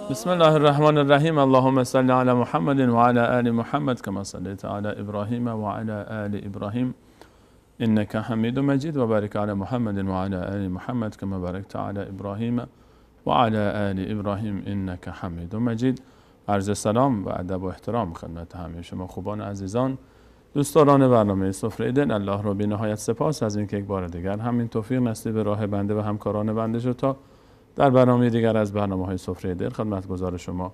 بسم الله الرحمن الرحیم. اللهم صل علی محمد و علی آل محمد كما صليت على ابراهیم و علی آل ابراهیم انك حمید مجید و بارک علی محمد و علی آل محمد كما بارکت علی ابراهیم و علی آل ابراهیم انك حمید مجید. عرض سلام و ادب و احترام خدمت همه شما خوبان عزیزان، دوستداران برنامه سفره دل. الله را بی نهایت سپاس از اینکه یک بار دیگر همین توفیق نصیب راه بنده و همکاران بنده شد تا در برنامه دیگر از برنامه‌های سفره دل خدمتگزار شما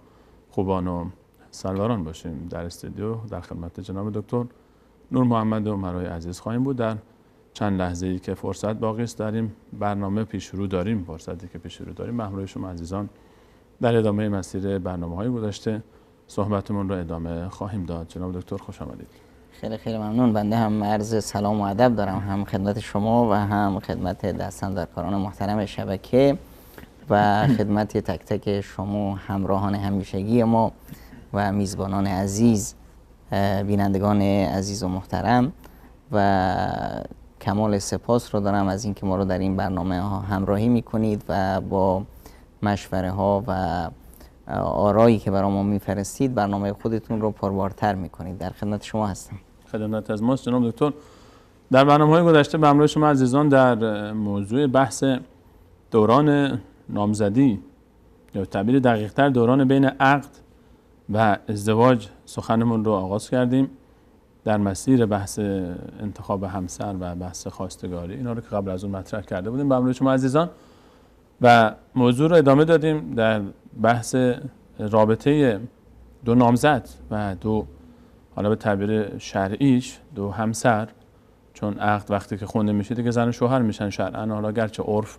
خوبان و سروران باشیم. در استودیو در خدمت جناب دکتر نور محمد و مرای عزیز خواهیم بود. در چند لحظه‌ای که فرصت باقی است در این برنامه پیشرو داریم، همراه شما عزیزان در ادامه مسیر برنامه‌های گذشته صحبتمون رو ادامه خواهیم داد. جناب دکتر خوش آمدید. خیلی خیلی ممنون. بنده هم عرض سلام و ادب دارم، هم خدمت شما و هم خدمت دستاندرکاران محترم شبکه و خدمت تک تک شما همراهان همیشگی ما و میزبانان عزیز، بینندگان عزیز و محترم، و کمال سپاس رو دارم از اینکه ما رو در این برنامه ها همراهی میکنید و با مشوره ها و آرایی که برای ما میفرستید برنامه خودتون رو پربارتر میکنید. در خدمت شما هستم. خدمت از ماست جناب دکتر. در برنامه‌های گذشته به همراه شما عزیزان در موضوع بحث دوران نامزدی یا تعبیر دقیق‌تر دوران بین عقد و ازدواج سخنمون رو آغاز کردیم در مسیر بحث انتخاب همسر و بحث خواستگاری، اینا رو که قبل از اون مطرح کرده بودیم به همراه شما عزیزان، و موضوع رو ادامه دادیم در بحث رابطه دو نامزد و دو، حالا به تعبیر شرعیش، دو همسر، چون عقد وقتی که خونده میشه دیگه زن و شوهر میشن شرعاً، حالا گرچه عرف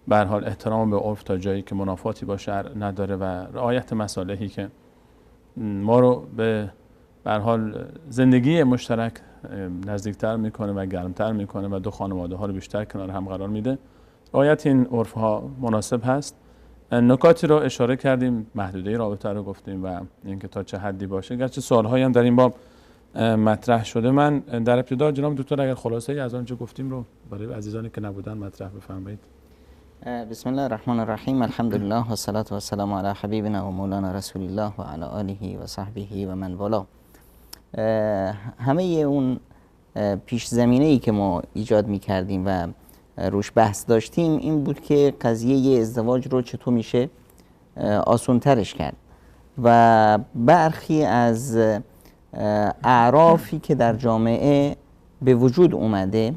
به هر حال احترام به عرف تا جایی که منافاتی با شرع نداره و رعایت مصالحی که ما رو به هر حال زندگی مشترک نزدیکتر میکنه و گرمتر میکنه و دو خانواده ها رو بیشتر کنار هم قرار میده، رعایت این عرف ها مناسب هست. نکاتی رو اشاره کردیم، محدوده رابطه رو گفتیم و اینکه تا چه حدی باشه، گرچه سوالهایی هم در این باب مطرح شده. من در ابتدا جناب دکتر اگر خلاصه‌ای از آنچه گفتیم رو برای عزیزانی که نبودن مطرح بفرمایید. بسم الله الرحمن الرحیم. الحمدلله و الصلاة و السلام علی حبیبنا و مولانا رسول الله و علی آله و صحبه و من والا. همه اون پیش زمینه ای که ما ایجاد می کردیم و روش بحث داشتیم این بود که قضیه ازدواج رو چطور میشه آسان ترش کرد و برخی از اعرافی که در جامعه به وجود اومده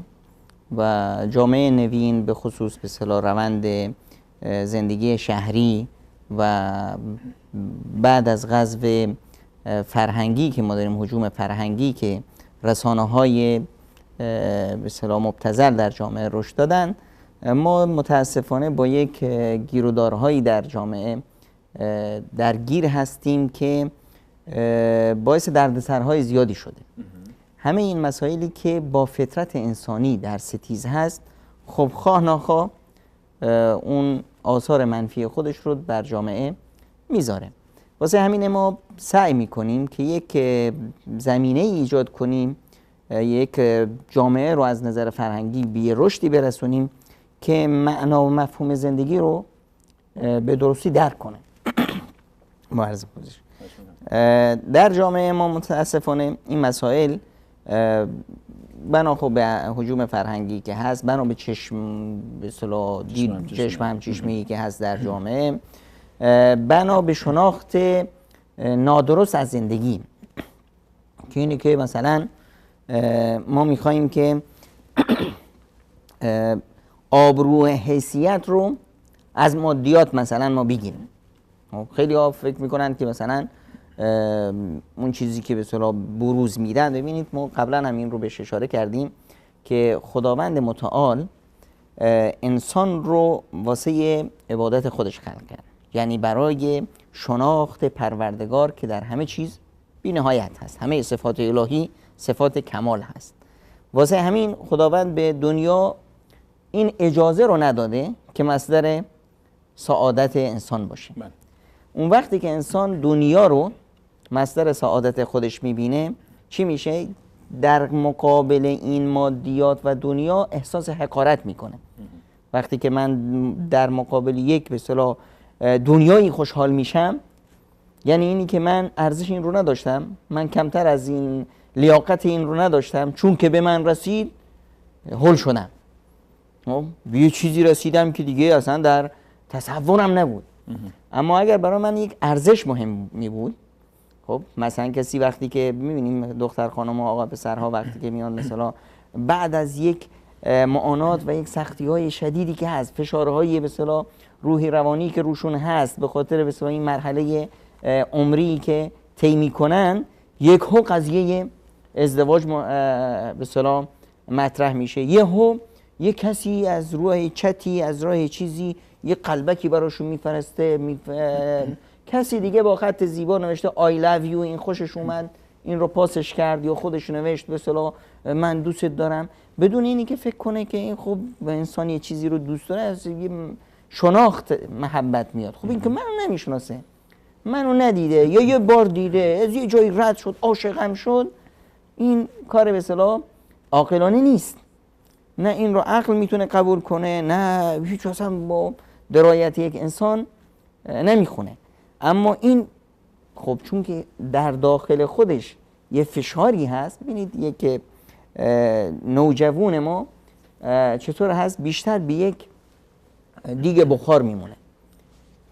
و جامعه نوین به خصوص به اصطلاح روند زندگی شهری و بعد از غزو فرهنگی که ما داریم، هجوم فرهنگی که رسانه‌های به اصطلاح مبتذل در جامعه رشد دادن، ما متاسفانه با یک گیرودارهایی در جامعه درگیر هستیم که باعث دردسرهای زیادی شده. همه این مسائلی که با فطرت انسانی در ستیز هست، خب خواه ناخواه اون آثار منفی خودش رو بر جامعه میذاره. واسه همین ما سعی میکنیم که یک زمینه ایجاد کنیم، یک جامعه رو از نظر فرهنگی به رشدی برسونیم که معنا و مفهوم زندگی رو به درستی درک کنه. معرض پوزش در جامعه ما متاسفانه این مسائل بنا خب به هجوم فرهنگی که هست، بنا به چشم به اصطلاح چشم همچشمی که هست در جامعه، بنا به شناخت نادرست از زندگی، که اینه که مثلا ما میخواییم که آبرو حیثیت رو از مادیات مثلا ما بگیریم. خیلی ها فکر میکنن که مثلا اون چیزی که به اصطلاح بروز میدن، ببینید ما قبلا هم این رو بهش اشاره کردیم که خداوند متعال انسان رو واسه عبادت خودش خلق کرد، یعنی برای شناخت پروردگار که در همه چیز بی نهایت هست، همه صفات الهی صفات کمال هست. واسه همین خداوند به دنیا این اجازه رو نداده که مصدر سعادت انسان باشه. اون وقتی که انسان دنیا رو مصدر سعادت خودش میبینه، چی میشه؟ در مقابل این مادیات و دنیا احساس حقارت میکنه. وقتی که من در مقابل یک به اصطلاح دنیایی خوشحال میشم، یعنی اینی که من ارزش این رو نداشتم، من کمتر از این لیاقت این رو نداشتم، چون که به من رسید هول شدم، به یه چیزی رسیدم که دیگه اصلا در تصورم نبود. اما اگر برای من یک ارزش مهم می بود، خب مثلا کسی وقتی که میبینیم دختر خانم و آقا پسرها وقتی که میان مثلا بعد از یک معانات و یک سختی های شدیدی که هست، فشارهای مثلا روحی روانی که روشون هست به خاطر مثلا این مرحله عمری که طی میکنن، یک هو قضیه ازدواج مثلا مطرح میشه، یه کسی از راه چتی، از راه چیزی یه قلبکی براشون میفرسته، کسی دیگه با خط زیبا نوشته I love you، این خوشش اومد این رو پاسش کرد، یا خودش نوشت به اصطلاح من دوست دارم، بدون اینی که فکر کنه که این خب به انسان یه چیزی رو دوست داره، از یه شناخت محبت میاد. خب این که منو نمیشناسه، منو ندیده، یا یه بار دیده از یه جایی رد شد عاشقم شد، این کار به اصطلاح عاقلانه نیست. نه این رو عقل میتونه قبول کنه، نه هیچ اصلا با درایت یک انسان نمیخونه. اما این خب چون که در داخل خودش یه فشاری هست، ببینید یک نوجوان ما چطور هست بیشتر به یک دیگه بخار میمونه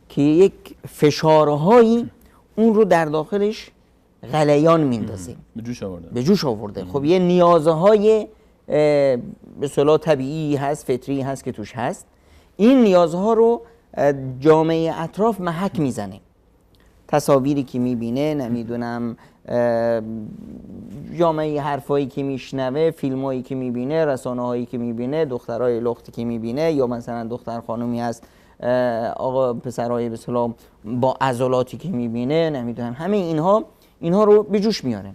که یک فشارهایی اون رو در داخلش غلیان میندازه، به جوش آورده. خب یه نیازهای به اصطلاح طبیعی هست، فطری هست که توش هست، این نیازها رو جامعه اطراف محک میزنه. تصاویری که میبینه، نمیدونم جامعه حرفایی که میشنوه، فیلمایی که میبینه، رسانه هایی که میبینه، دخترای لختی که میبینه، یا مثلا دختر خانومی هست آقا پسرای به اصطلاح با عضلاتی که میبینه، نمیدونم همه اینها رو به جوش میاره.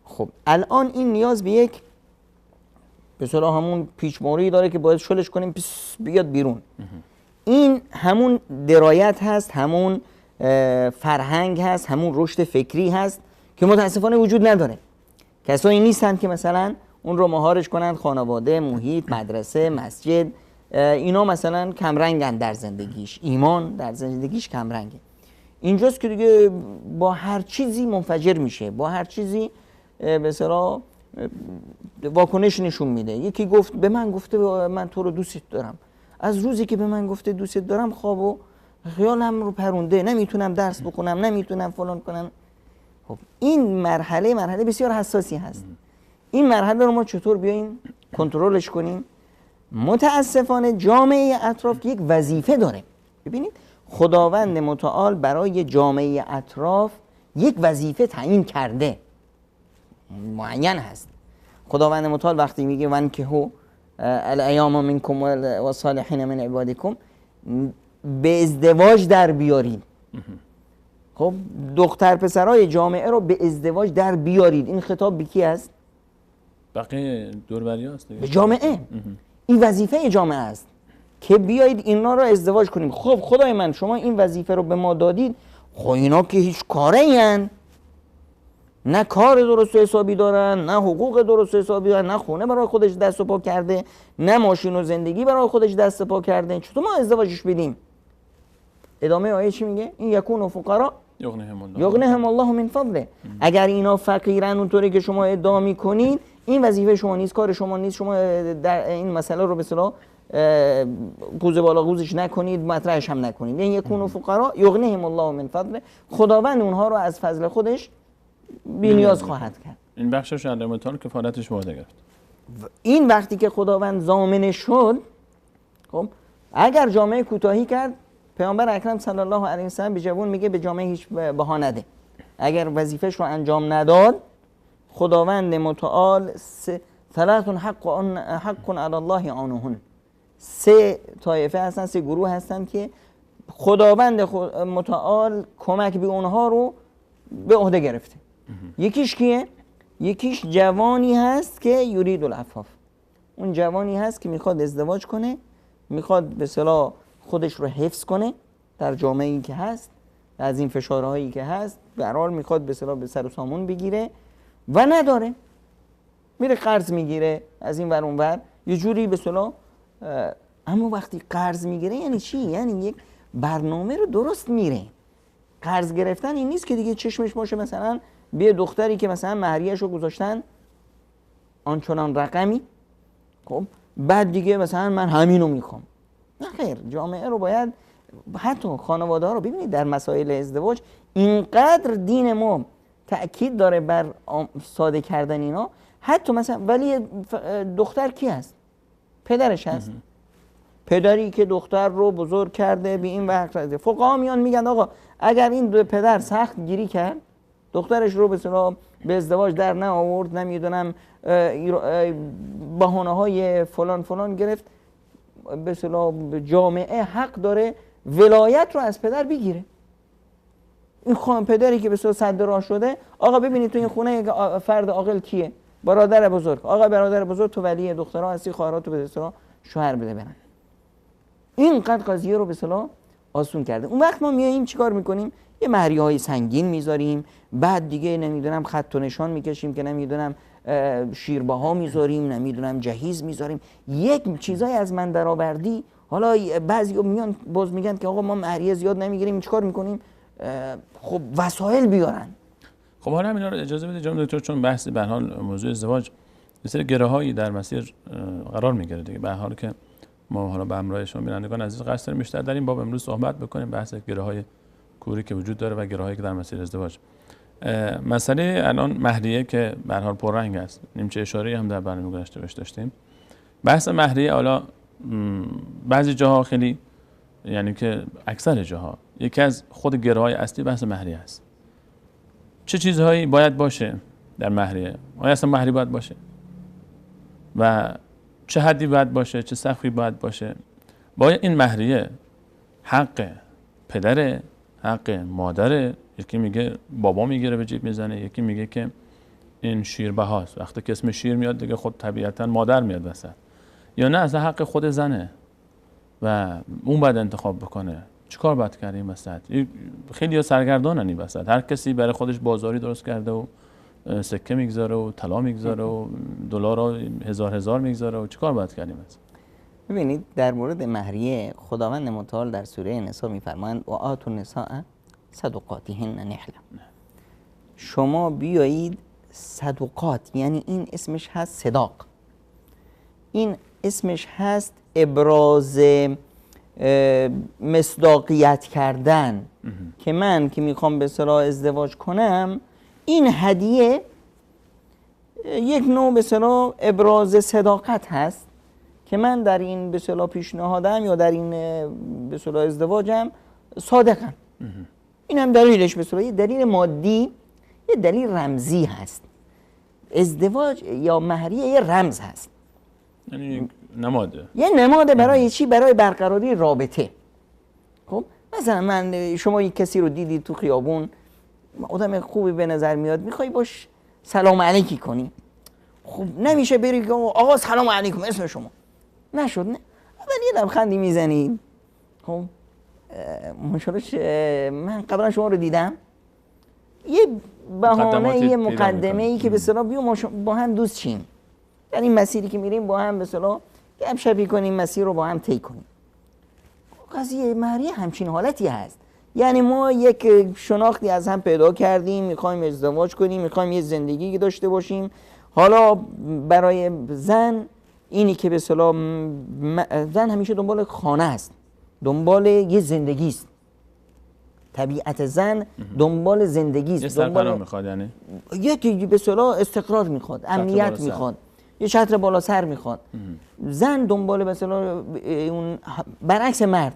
خب الان این نیاز به یک به اصطلاح همون پیچ موری داره که باید شلش کنیم پس بیاد بیرون. این همون درایت هست، همون فرهنگ هست، همون رشد فکری هست که متاسفانه وجود نداره. کسایی نیستن که مثلا اون رو مهارش کنند، خانواده، محیط، مدرسه، مسجد، اینا مثلا کمرنگن در زندگیش، ایمان در زندگیش کمرنگه. اینجاست که دیگه با هر چیزی منفجر میشه، با هر چیزی به اصطلاح واکنش نشون میده. یکی گفت به من گفته من تو رو دوست دارم، از روزی که به من گفته دوست دارم خواب و خیالم رو پرونده، نمیتونم درس بخونم، نمیتونم فلان کنم. خب این مرحله بسیار حساسی هست. این مرحله رو ما چطور بیاییم کنترلش کنیم؟ متاسفانه جامعه اطراف یک وظیفه داره. ببینید خداوند متعال برای جامعه اطراف یک وظیفه تعیین کرده، معین هست. خداوند متعال وقتی میگه وانکحوا الایام منکم و صالحین من عبادکم، به ازدواج در بیارید. خب دختر پسرای جامعه رو به ازدواج در بیارید. این خطاب به کی است؟ بقیه دوربری هست دیگه، به جامعه. این وظیفه جامعه است که بیایید اینا رو ازدواج کنیم. خب خدای من شما این وظیفه رو به ما دادید، خب اینا که هیچ کاره این، نه کار درست و حسابی دارن، نه حقوق درست و حسابی دارن، نه خونه برای خودش دست و پا کرده، نه ماشین و زندگی برای خودش دست و پا کرده، چطور ما ازدواجش بدیم؟ ادامه آیه چی میگه؟ این یکون فقرا یغنیهم الله من فضله. اگر اینا فقیرن اونطوری که شما ادعا میکنید، این وظیفه شما نیست، کار شما نیست، شما در این مسئله رو به اصطلاح قوز بالا قوزش نکنید، مطرحش هم نکنید. این یکون فقرا یغنیهم الله من فضله، خداوند اونها رو از فضل خودش بی نیاز خواهد کرد. این بخشش علامتان کفارتش وعده گرفت. این وقتی که خداوند ضامن شد، خب اگر جامعه کوتاهی کرد، پیامبر اکرم صلی الله علیه و سلم به جوان میگه به جامعه هیچ بها نده. اگر وظیفهش رو انجام نداد، خداوند متعال ثلاث حق علی الله عنهن، سه طایفه هستن، سه گروه هستن که خداوند متعال کمک به اونها رو به عهده گرفته. یکیش کیه؟ یکیش جوانی هست که یرید العفاف. اون جوانی هست که میخواد ازدواج کنه، میخواد به اصطلاح خودش رو حفظ کنه در جامعه‌ای که هست، از این فشارهایی که هست، به هر حال میخواد به اصطلاح به سر و سامون بگیره و نداره، میره قرض میگیره از این ور اون ور، یه جوری به اصطلاح. اما وقتی قرض میگیره یعنی چی؟ یعنی یک برنامه رو درست میره. قرض گرفتن این نیست که دیگه چشمش باشه مثلا به دختری که مثلا مهریه‌اش رو گذاشتن آنچنان رقمی، خب بعد دیگه مثلا من همینو میخوام. نه خیر، جامعه رو باید، حتی خانواده ها رو ببینید در مسائل ازدواج اینقدر دین ما تأکید داره بر ساده کردن اینا. حتی مثلا ولی دختر کی هست؟ پدرش هست. پدری که دختر رو بزرگ کرده به این وقت رسیده. فقها میان میگن آقا اگر این دو پدر سخت گیری کرد، دخترش رو به ازدواج در نه آورد، نمیدونم بهانه‌های فلان گرفت، به اصطلاح جامعه حق داره ولایت رو از پدر بگیره. این پدری که به اصطلاح صد راه شده، آقا ببینید تو این خونه فرد عاقل کیه؟ برادر بزرگ. آقا برادر بزرگ تو ولی دخترها هستی، خواهرات رو به اصطلاح شوهر بده برن. اینقدر قضیه رو به اصطلاح آسون کرده. اون وقت ما میاییم چیکار میکنیم؟ یه مهریه‌های سنگین میذاریم، بعد دیگه نمیدونم خط و نشان میکشیم که نمیدونم شیربها میذاریم، نمیدونم جهیز میذاریم، یک چیزای از من درآوردی. حالا بعضی میان باز میگن که آقا ما مهریه زیاد نمیگیریم، چیکار میکنیم؟ خب وسایل بیارن. خب حالا همینا رو اجازه بده جناب دکتر، چون بحث به هر حال موضوع ازدواج یه سری گره‌هایی در مسیر قرار میگیره دیگه. به هر حال که ما حالا به همراه شما بینندگان عزیز قصد داریم بیشتر در این باب امروز صحبت بکنیم، بحث گره‌های کوری که وجود داره و گره‌هایی که در مسیر ازدواج. مسئله الان مهریه که به هر حال پررنگ است، نیمچه اشاره‌ای هم در برنامه گذشته بهش داشتیم. بحث مهریه حالا بعضی جاها خیلی، یعنی که اکثر جاها، یکی از خود گره‌های اصلی بحث مهریه است. چه چیزهایی باید باشه در مهریه؟ آیا اصلا مهری باید باشه؟ و چه حدی باید باشه؟ چه سقفی باید باشه؟ باید این مهریه حق پدره، حق مادره؟ یکی میگه بابا میگیره به جیب میزنه، یکی میگه که این شیربهاست، وقتی که اسم شیر میاد دیگه خود طبیعتا مادر میاد وسط، یا نه اصلا حق خود زنه و اون باید انتخاب بکنه. چیکار باید کرد این وسط؟ خیلی سرگردانن این وسط، هر کسی برای خودش بازاری درست کرده و سکه میگذاره و طلا میگذاره و دلار هزار میگذاره و چیکار باید کرد این وسط؟ ببینید در مورد مهریه خداوند متعال در سوره نساء میفرمایند و آتوا النساء صدقاتهن نحله. شما بیایید صدقات، یعنی این اسمش هست صداق، این اسمش هست ابراز مصداقیت کردن که من که میخوام به اصطلاح ازدواج کنم، این هدیه یک نوع به اصطلاح ابراز صداقت هست که من در این به اصطلاح پیشنهادم یا در این به اصطلاح ازدواجم صادقم. این هم دلیلش به اصطلاح یه دلیل مادی، یه دلیل رمزی هست. ازدواج یا مهریه یه رمز هست، یعنی نماده، یه نماده برای چی؟ برای برقراری رابطه. خب مثلا شما یک کسی رو دیدید تو خیابون، آدم خوبی به نظر میاد، میخوای باش سلام علیکی کنی، خب نمیشه بری که آقا سلام علیکم اسم شما نشد، نه ولی یه لبخندی میزنید. خب من قبلا شما رو دیدم، یه بهانه، یه مقدمه ای که به اصطلاح بیا ما با هم دوست شیم، یعنی مسیری که میریم با هم به اصطلاح گپ شپی کنیم، مسیر رو با هم طی کنیم. قضیه مهریه همچین حالتی هست، یعنی ما یک شناختی از هم پیدا کردیم، میخوایم ازدواج کنیم، میخوایم یه زندگی داشته باشیم. حالا برای زن اینی که به اصطلاح زن همیشه دنبال خانه است، دنبال یه زندگی است. طبیعت زن دنبال زندگی است، یه سرپناه میخواد، یعنی یکی به اصطلاح استقرار میخواد، امنیت میخواد، یه چتر بالا سر میخواد. زن دنبال به اصطلاح اون، برعکس مرد،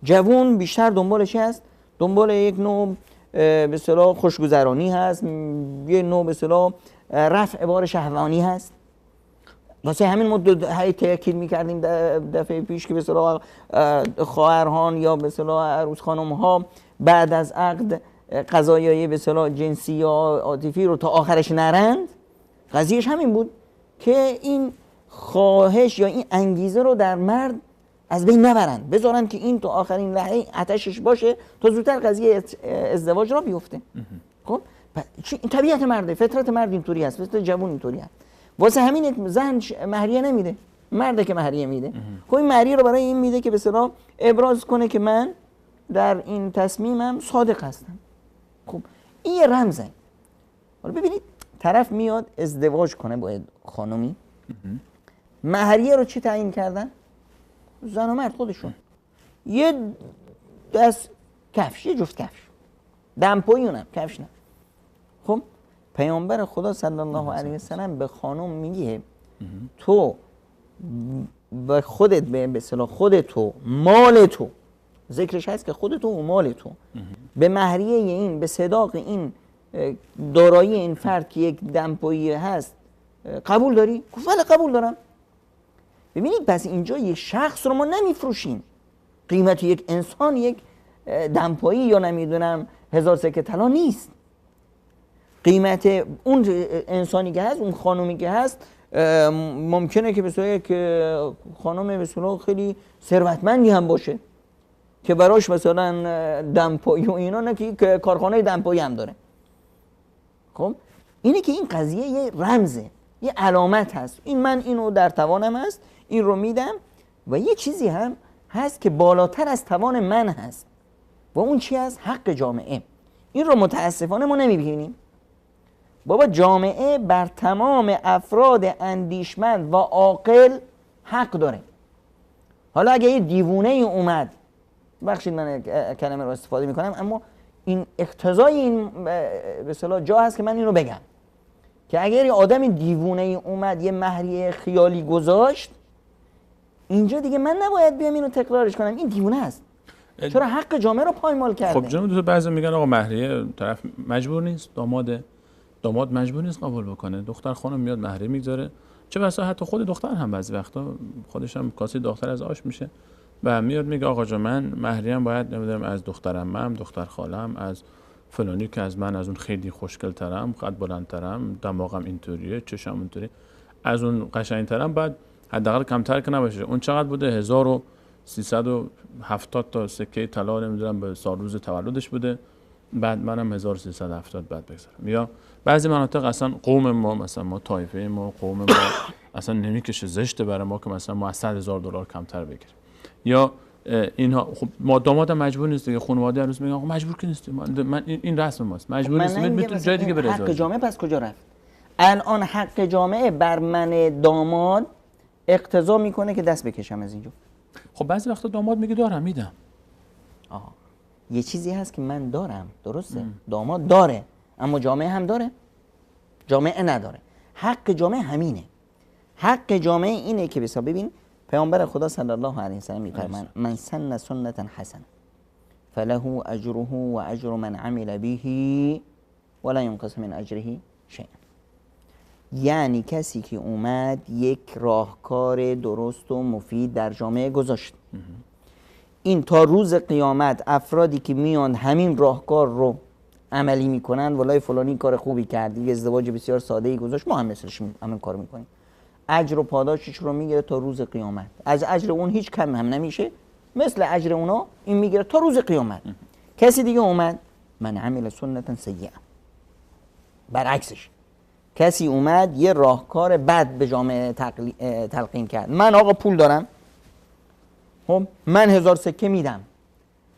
جوون بیشتر دنبالش هست، دنبال یک نوع به اصطلاح خوشگذرانی هست، یه نوع به اصطلاح رفع بار شهوانی هست. واسه همین ما تاکید میکردیم دفعه پیش که به اصطلاح خواهران یا به اصطلاح عروس خانم ها بعد از عقد قضایای به اصطلاح جنسی یا عاطفی رو تا آخرش نرند. قضیهش همین بود که این خواهش یا این انگیزه رو در مرد از بین نبرند، بذارن که این تا آخرین لحظه آتشش باشه تا زودتر قضیه ازدواج را بیفته. خب این طبیعت مرده، فطرت مرد اینطوری است، فطرت جوان اینطوری است. واسه همین زن مهریه نمیده، مرده که مهریه میده. خب این مهریه رو برای این میده که به اصطلاح ابراز کنه که من در این تصمیمم صادق هستم. خب این یه رمزه. حالا ببینید طرف میاد ازدواج کنه با خانومی، مهریه رو چی تعیین کردن؟ زن و مرد خودشون. یه دست کفش، یه جفت کفش، دمپایی اونم کفش نه. خب پیامبر خدا صلی الله علیه و سلم به خانم میگه تو به خودت، به اصطلاح خودتو، مال تو، ذکرش هست که خودتو و مال تو به مهریه این، به صداق این دارایی این فرد که یک دمپایی هست قبول داری؟ گفت بله قبول دارم. ببینید پس اینجا یک شخص رو ما نمیفروشیم، قیمت یک انسان یک دمپایی یا نمیدونم 1000 سکه طلا نیست. قیمت اون انسانی که هست، اون خانومی که هست، ممکنه که بسیار که خانم بسیار خیلی ثروتمندی هم باشه که براش مثلا دمپایی و اینا، نه که کارخانه دمپایی هم داره. خب اینه که این قضیه یه رمزه، یه علامت هست. این من اینو در توانم هست، این رو میدم. و یه چیزی هم هست که بالاتر از توان من هست و اون چی هست؟ حق جامعه. این رو متاسفانه ما نمیبینیم. بابا جامعه بر تمام افراد اندیشمند و عاقل حق داره. حالا اگه یه دیوونه ای اومد، بخشید من کلمه رو استفاده میکنم، اما این اقتضای این به اصطلاح جا هست که من اینو بگم که اگر یه آدم دیوونه ای اومد یه مهریه خیالی گذاشت، اینجا دیگه من نباید بیام اینو تکرارش کنم، این دیوونه است. چرا حق جامعه رو پایمال کرده. خب جناب بعضی میگن آقا مهریه طرف مجبور نیست، داماد مجبور نیست قبول بکنه، دختر خانم میاد مهریه میگذاره، چه بسا حتی خود دختر هم بعضی وقتا خودش هم کاسه دختر از آش میشه و میاد میگه آقا جان من مهریم باید نمیدونم از دخترم، دختر خالم، از فلانی که از من از اون خیلی خوشگل ترم، قد بلندترم، دماغم اینطوریه، چشم اونطوری، از اون قشنگترم، بعد حداقل کمتر که نباشه. اون چقدر بوده؟ 1370 تا سکه طلا نمیدونم به سال روز تولدش بوده، بعد منم 1370 بعد بگذارم. یا بعضی مناطق اصلا قوم ما، مثلا ما طایفه ما، قوم ما اصلا نمیکشه، زشته برای ما که مثلا ما از $100,000 کمتر بگیریم. یا اینها خب ما دامادم مجبور نیست دیگه، خانواده روز میگن آقا مجبور که نیست، من این رسم ماست، مجبور نیست، میتونه جای دیگه بره. حق جامعه پس کجا رفت؟ الان حق جامعه بر من داماد اقتضا میکنه که دست بکشم از اینجا. خب بعضی وقتا داماد میگه دارم میدم. یه چیزی هست که من دارم، درسته؟ داماد داره اما جامعه هم داره؟ جامعه نداره. حق جامعه همینه. حق جامعه اینه که ببین پیامبر خدا صلی الله علیه و سلم میفرمایند من سن سنتا حسنه فله اجره و اجر من عمل به ولا ينقص من اجره شیئا. یعنی کسی که اومد یک راهکار درست و مفید در جامعه گذاشت، این تا روز قیامت افرادی که میان همین راهکار رو عملی میکنن، ولای فلانی کار خوبی کرد، یه ازدواج بسیار ساده ای گذاشت، ما هم مثلش همین کار میکنیم، اجر و پاداشش رو میگیره تا روز قیامت. از اجر اون هیچ کم هم نمیشه، مثل اجر اونا این میگیره تا روز قیامت. کسی دیگه اومد من عمل سنتا سیئه، برعکسش کسی اومد یه راهکار بد به جامعه تلقین کرد. من آقا پول دارم، خب من 1000 سکه میدم،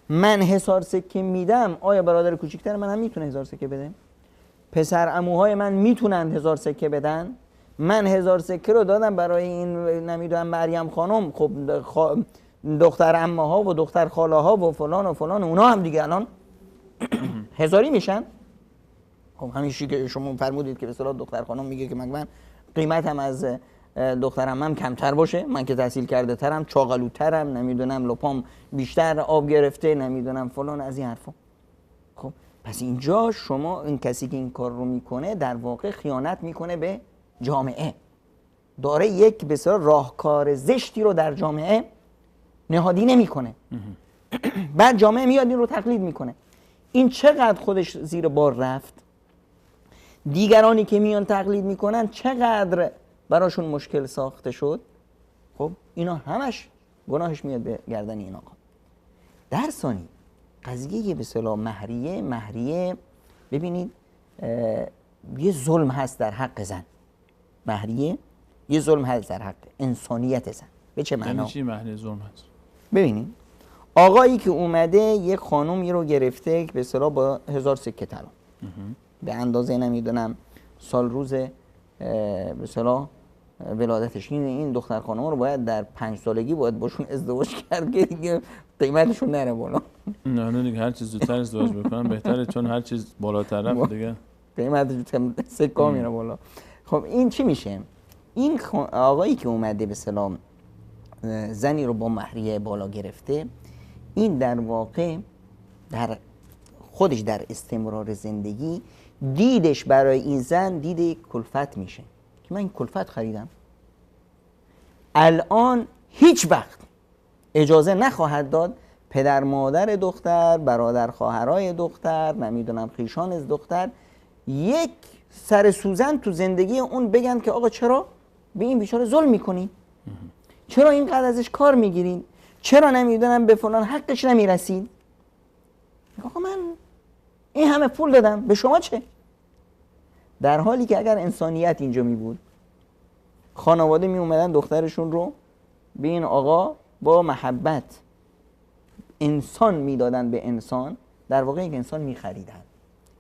من 1000 سکه میدم، آیا برادر کوچیکتر من هم میتونه 1000 سکه بده؟ پسر عموهای من میتونن 1000 سکه بدن؟ من 1000 سکه رو دادم برای این نمیدونم مریم خانم، خب دختر عمه ها و دختر خاله ها و فلان اونا هم دیگه الان هزاری میشن. خب همیشه که شما فرمودید که به اصطلاح دختر خانم میگه که من قیمتم از دخترم هم کمتر باشه، من که تحصیل کرده ترم، چاقلوترم، نمیدونم لپام بیشتر آب گرفته، نمیدونم فلان، از این حرفا. خب پس اینجا شما این کسی که این کار رو میکنه در واقع خیانت میکنه به جامعه، داره یک بسیار راهکار زشتی رو در جامعه نهادینه میکنه. بعد جامعه میاد این رو تقلید میکنه. این چقدر خودش زیر بار رفت، دیگرانی که میان تقلید میکنن چقدر براشون مشکل ساخته شد. خب اینا همش گناهش میاد به گردن این آقا. در ثانی قضیه به اصطلاح مهریه ببینید یه ظلم هست در حق زن. مهریه یه ظلم هست در حق انسانیت زن. به چه معنا؟ یعنی چی مهریه ظلم هست؟ ببینید آقایی که اومده یک خانومی رو گرفته که به اصطلاح با 1000 سکه طلا به اندازه نمیدونم سال روز به اصطلاح ولادتش، این دختر خانم رو باید در 5 سالگی باید باشون ازدواج کرد که دیگه قیمتشون نره بالا. نه دیگه هر چیز زودتر ازدواج بکنن بهتره، چون هر چیز بالاتر رفت دیگه قیمتش سکه میره بالا. خب این چی میشه؟ این آقایی که اومده به سلام زنی رو با مهریه بالا گرفته، این در واقع در خودش در استمرار زندگی دیدش برای این زن دید کلفت میشه که من این کلفت خریدم، الان هیچ وقت اجازه نخواهد داد پدر مادر دختر، برادر خواهرای دختر، نمیدونم خیشان از دختر یک سر سوزن تو زندگی اون بگن که آقا چرا به این بیچاره ظلم میکنین، چرا اینقدر ازش کار میگیرین، چرا نمیدونم به فلان حقش نمیرسید. آقا من این همه پول دادم به شما چه؟ در حالی که اگر انسانیت اینجا می بود، خانواده می اومدن دخترشون رو به این آقا با محبت انسان میدادن به انسان، در واقع یک انسان می خریدن،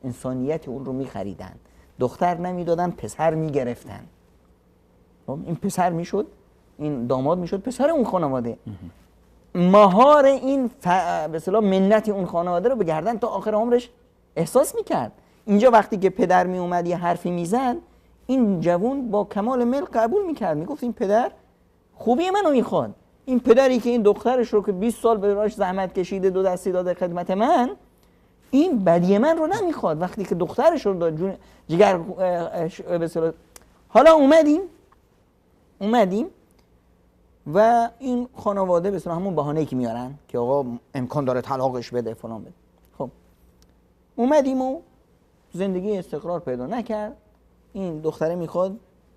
انسانیت اون رو می خریدن. دختر نمیدادن، پسر می گرفتن. این پسر میشد، این داماد میشد پسر اون خانواده. مهار این به اصطلاح منت اون خانواده رو به گردن تا آخر عمرش احساس میکرد. اینجا وقتی که پدر می اومد یه حرفی میزد، این جوون با کمال میل قبول میکرد، میگفت این پدر خوبی منو میخواد، این پدری که این دخترش رو که 20 سال به راش زحمت کشیده، 2 دستی داده خدمت من، این بدی من رو نمیخواد. وقتی که دخترش رو داد جون جگر به اصطلاح. حالا اومدیم و این خانواده به اصطلاح همون بهانه‌ای که میارن که آقا امکان داره طلاقش بده فلان بده. خب اومدیم و زندگی استقرار پیدا نکرد، این دختره میخواد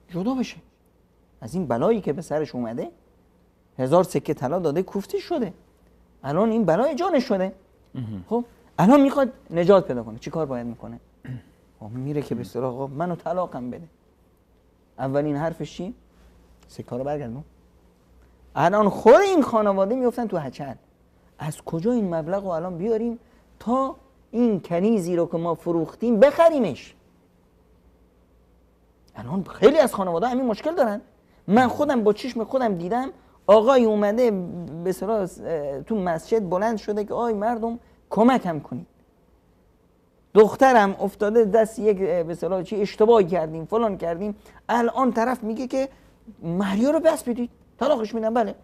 جدا بشه از این بلایی که به سرش اومده، 1000 سکه طلا داده کوفتی شده، الان این بلای جانش شده. خب الان میخواد نجات پیدا کنه، چی کار باید میکنه؟ خب میره که به اصطلاح آقا منو طلاقم بده. اولین حرفش چی؟ سکه رو برگردون. الان خود این خانواده میفتن تو هچل، از کجا این مبلغ رو الان بیاریم تا این کنیزی رو که ما فروختیم بخریمش؟ الان خیلی از خانواده همین مشکل دارن. من خودم با چشم خودم دیدم آقای اومده به اصطلاح تو مسجد بلند شده که آی مردم کمکم کنید، دخترم افتاده دست یک به اصطلاح چی اشتباهی کردیم فلان کردیم، الان طرف میگه که مهریه رو بس بدید طلاقش میدم. بله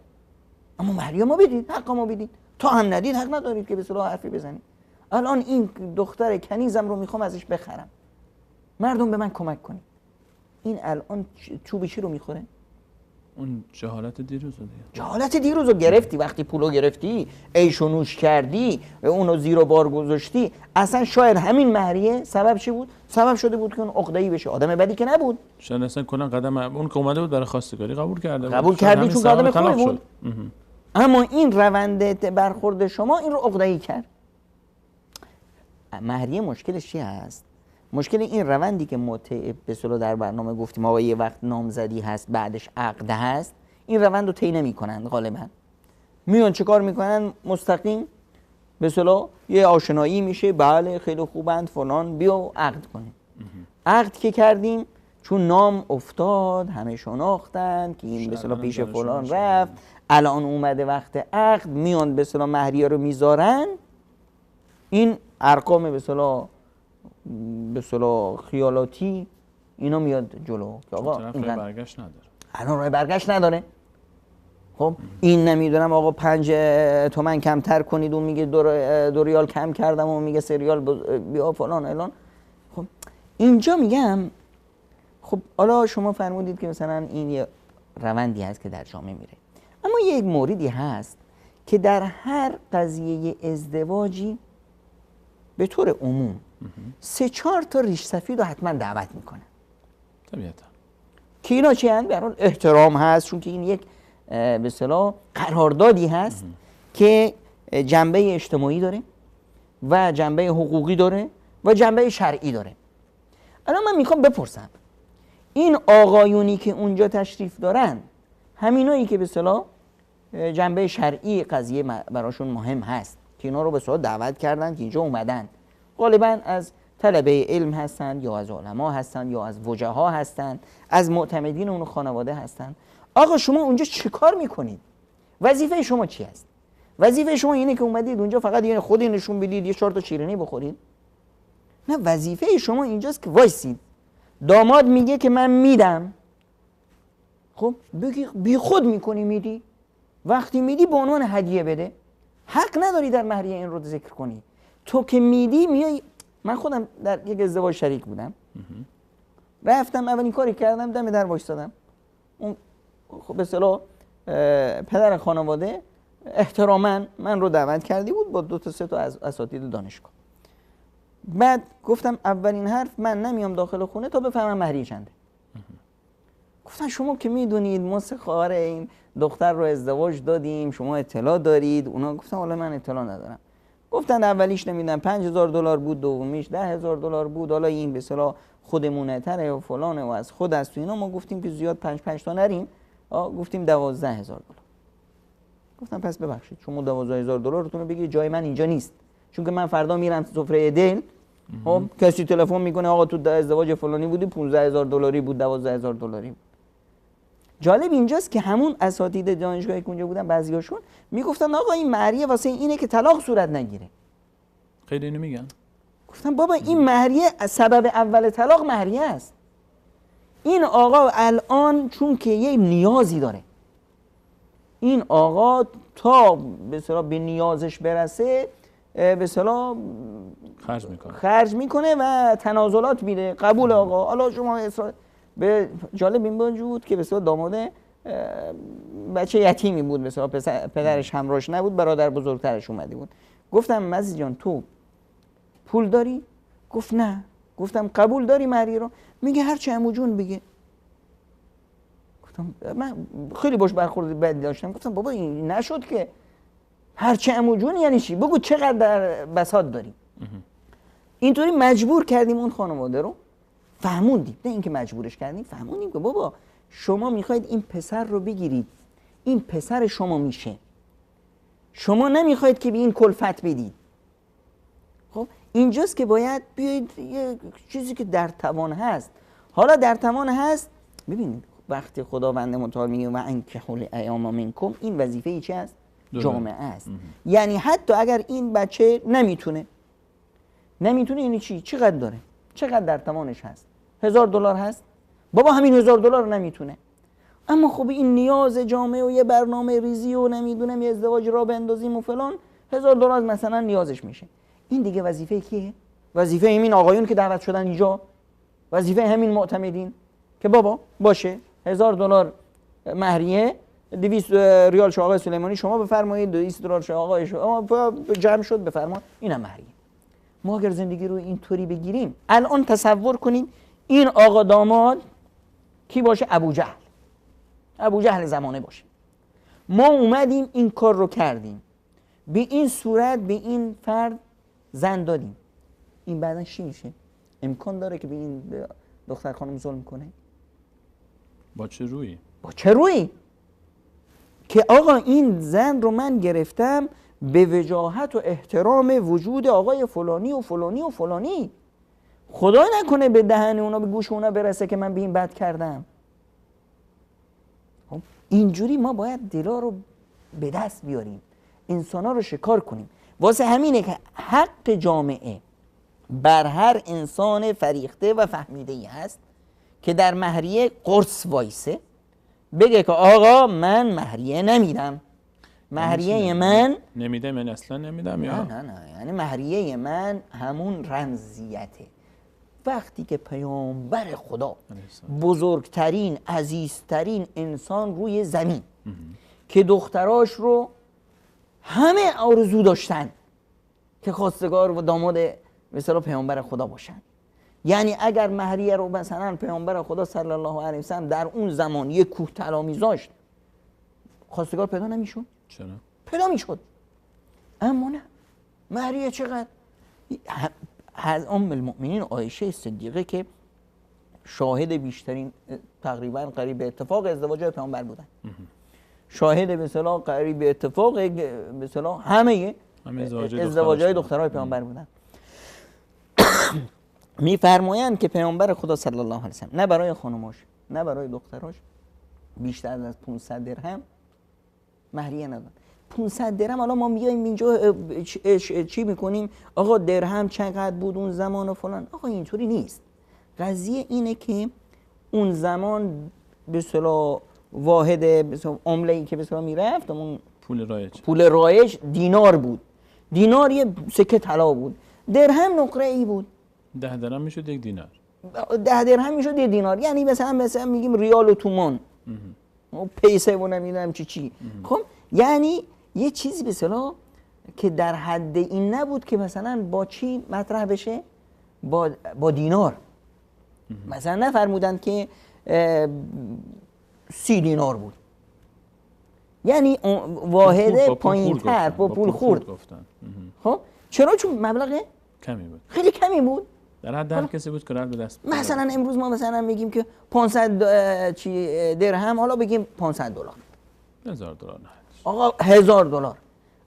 اما مهریه ما بدید، حق ما بدید، تا هم ندید حق ندارید که به اصطلاح حرفی بزنید. الان این دختر کنیزم رو میخوام ازش بخرم، مردم به من کمک کنید. این الان چوب چی رو میخوره؟ اون جهالت دیروز رو دیگه. جهالت دیروز رو گرفتی، وقتی پولو گرفتی عیش و نوش کردی و اونو زیر و بار گذاشتی. اصلا شاید همین مهریه سبب چی بود؟ سبب شده بود که اون عقده‌ای بشه. آدم بدی که نبود، شاید اصلا کلا قدم اون که اومده بود برای خواستگاری قبول کرده بود، قبول کردی چون آدم خوبی بود. اما این روند برخورد شما این رو عقده‌ای کرد. مهریه مشکلش چی هست؟ مشکل این روندی که ما به اصطلاح در برنامه گفتیم آقا یه وقت نامزدی هست بعدش عقد هست، این روند رو طی نمی‌کنن غالبا. میان چه کار میکنن؟ مستقیم به اصطلاح یه آشنایی میشه، بله خیلی خوبند فلان، بیا عقد کنیم. عقد که کردیم چون نام افتاد همه شناختن که این به اصطلاح پیش فلان رفت، الان اومده وقت عقد، میان به اصطلاح مهریه رو میذارن، این ارقام به اصطلاح خیالاتی اینا میاد جلو که آقا این برگشت نداره، الان راه برگشت نداره. خب این نمیدونم آقا 5 تومن کمتر کنید، اون میگه 2 ریال کم کردم، اون میگه 3 ریال بیا فلان الان. خب اینجا میگم خب حالا شما فرمودید که مثلا این یه روندی هست که در جامعه میره، اما یک موردی هست که در هر قضیه ازدواجی به طور عموم 3-4 تا ریش سفید رو حتما دعوت میکنه. طبیعتا که اینا چی هست؟ به هر حال احترام هست، چون که این یک به اصطلاح قراردادی هست که جنبه اجتماعی داره و جنبه حقوقی داره و جنبه شرعی داره. الان من میخوام بپرسم این آقایونی که اونجا تشریف دارن، همینایی که به اصطلاح جنبه شرعی قضیه براشون مهم هست که اینا رو به صورت دعوت کردن که اینجا اومدن. غالبا از طلبه علم هستند یا از علما هستند یا از وجها هستند، از معتمدین اون خانواده هستند. آقا شما اونجا چه کار میکنید؟ وظیفه شما چی است؟ وظیفه شما اینه که اومدید اونجا فقط یه خودی نشون بدید، یه 4 تا شیرینی بخورید؟ نه، وظیفه شما اینجاست که وایسید. داماد میگه که من میدم، خب بگی بی خود میکنی میدی. وقتی میدی به عنوان هدیه بده. حق نداری در مهریه این رو ذکر کنی. تو که میدی میای. من خودم در یک ازدواج شریک بودم، رفتم اولین کاری کردم دم در وایسادم. اون خب به اصطلاح پدر خانواده احتراما من رو دعوت کردی بود با 2 تا 3 تا از اساتید دانشگاه. بعد گفتم اولین حرف من نمیام داخل خونه تا بفهمم مهریه چنده. گفتن شما که میدونید ما 3 خواهر این دختر رو ازدواج دادیم، شما اطلاع دارید؟ اونا گفتن والا من اطلاع ندارم. گفتن اولیش نمیدونم $5000 بود، دومیش $10,000 بود، حالا این به اصطلاح خودمونه تره و فلانه و از خود است و اینا. ما گفتیم که زیاد 5 تا نریم، گفتیم $12,000. گفتم پس ببخشید شما $12,000 رو بگید جای من اینجا نیست، چون که من فردا میرم سفره دل. خب کسی تلفن میکنه آقا تو ازدواج فلانی بودی، $15,000 بود، $12,000 بود. جالب اینجاست که همون اساتید دانشگاهی که اونجا بودن بعضیاشون میگفتن آقا این مهریه واسه اینه که طلاق صورت نگیره. خیلی اینو میگن. گفتم بابا این مهریه سبب اول طلاق مهریه است. این آقا الان چون که یه نیازی داره، این آقا تا به اصطلاح به نیازش برسه به اصطلاح خرج میکنه و تنازلات میده. قبول آقا. حالا شما به جالب این بود که به اصطلاح داماد بچه یتیمی بود، به اصطلاح پدرش همراهش نبود، برادر بزرگترش اومده بود. گفتم مزید جان تو پول داری؟ گفت نه. گفتم قبول داری مهریه رو؟ میگه هر چه عمو جون بگه. گفتم من خیلی باش برخورد بدی داشتم. گفتم بابا این نشد که. هر چه عمو جون یعنی چی؟ بگو چقدر در بساط داری. اینطوری مجبور کردیم اون خانواده رو، فهموندیم، نه اینکه مجبورش کردیم، فهموندیم که بابا شما میخواید این پسر رو بگیرید، این پسر شما میشه، شما نمیخواید که به این کلفت بدید. خب اینجاست که باید بیایید یه چیزی که در توان هست. حالا در توان هست، ببینید وقتی خداوند متعال میگه و انکحوا الایام منکم، این وظیفه ای چه است؟ جامعه است. یعنی حتی اگر این بچه نمیتونه یعنی چی؟ چقدر داره؟ چقدر در توانش هست؟ $1000 هست؟ بابا همین $1000 نمیتونه. اما خب این نیاز جامعه و یه برنامه ریزی و نمیدونم یه ازدواج را بندازیم و فلان، $1000 مثلا نیازش میشه. این دیگه وظیفه کیه؟ وظیفه همین آقایون که دعوت شدن اینجا، وظیفه همین معتمدین که بابا باشه $1000 مهریه، 200 ریال شاه آقای سلیمانی شما بفرمایید، $200 شاه آقای شما جمع شد بفرمایید، اینم مهریه. ما اگر زندگی رو اینطوری بگیریم، الان تصور کنید این آقا داماد کی باشه؟ ابو جهل زمانه باشه. ما اومدیم این کار رو کردیم، به این صورت به این فرد زن دادیم، این بعدن چی میشه؟ امکان داره که به این دختر خانم ظلم کنه؟ با چه رویی؟ که آقا این زن رو من گرفتم به وجاهت و احترام وجود آقای فلانی و فلانی و فلانی، خدا نکنه به دهن اونا به گوش اونا برسه که من به این بد کردم. خب اینجوری ما باید دلا رو به دست بیاریم، انسانا رو شکار کنیم. واسه همینه که حق جامعه بر هر انسان فریخته و فهمیده‌ای هست که در مهریه قرص وایسه، بگه که آقا من مهریه نمیدم، مهریه من نمیدم، یعنی اصلا نمیدم یا نه یعنی مهریه من همون رمزیته. وقتی که پیامبر خدا بزرگترین عزیزترین انسان روی زمین که دختراش رو همه آرزو داشتن که خواستگار و داماد مثلا پیامبر خدا باشن، یعنی اگر مهریه رو مثلا پیامبر خدا صلی الله علیه و سلم در اون زمان یک کوه طلا میذاشت، خواستگار پیدا نمیشد؟ چرا؟ پیدا میشد. اما نه، مهریه چقدر؟ از ام المؤمنین عایشه صدیقه که شاهد بیشترین تقریبا قریب به اتفاق ازدواج پیامبر بودن، شاهد به اصطلاح قریب اتفاق به اصطلاح همه ازدواج‌های دخترای پیامبر بودن. میفرمایند که پیامبر خدا صلی الله علیه و سلم نه برای خانماش نه برای دختراش بیشتر از 500 درهم مهریه نداد. 500 درهم حالا ما میایم اینجا چی میکنیم؟ آقا درهم چقدر بود اون زمان و فلان. آقا اینطوری نیست. قضیه اینه که اون زمان به اصطلاح واحد به اصطلاح عمله‌ای که به اصطلاح میرفت اون پول رایج دینار بود. دینار یه سکه طلا بود. درهم نقره ای بود. 10 درهم میشد 1 دینار. 10 درهم میشد 1 دینار. یعنی مثلا میگیم ریال و تومان. پیسه و نمیدونم چی. خب یعنی یه چیزی به اصطلاح که در حد این نبود که مثلا با چی مطرح بشه؟ با دینار. مثلا نفرمودند که 30 دینار بود. یعنی واحد پایین‌تر با پول خورد. خب چرا؟ چون مبلغ کمی بود. خیلی کمی بود. در حد هر کسی بود که رد به دست. مثلا امروز ما مثلا میگیم که 500 درهم، حالا بگیم 500 دلار. 1000 دلار نه. آقا 1000 دلار.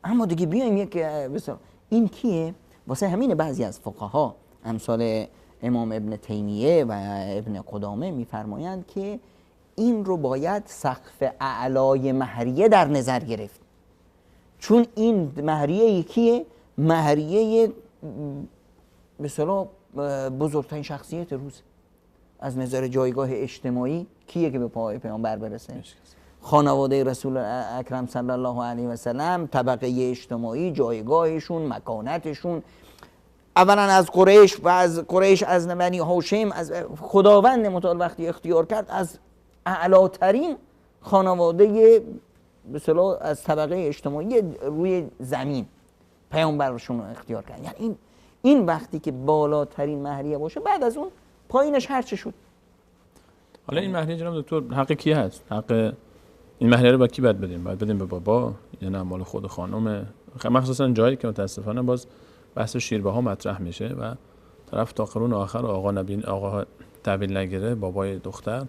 اما دیگه بیایم یک بسیار این کیه؟ واسه همین بعضی از فقها امثال امام ابن تیمیه و ابن قدامه میفرمایند که این رو باید سقف اعلای مهریه در نظر گرفت. چون این مهریه یکیه، مهریه به اصطلاح بزرگترین شخصیت روز از نظر جایگاه اجتماعی کیه که به پای پیامبر برسه؟ خانواده رسول اکرم صلی الله علیه و سلم، طبقه اجتماعی، جایگاهشون، مکانتشون، اولا از قریش و از قریش از بنی هاشم، از خداوند متعال وقتی اختیار کرد از اعلاترین خانواده به اصطلاح از طبقه اجتماعی روی زمین پیامبرشون رو اختیار کرد. یعنی این وقتی که بالاترین مهریه باشه، بعد از اون پایینش هر چه شد. حالا این مهریه جناب دکتر حق کی هست؟ حق این مهریه رو با کی باید بدیم؟ باید بدیم به بابا یا نه مال خود خانم؟ مخصوصا جایی که متاسفانه باز بحث شیربه ها مطرح میشه و طرف تا قرون آخر آقا تحویل نگیره، بابای دختر،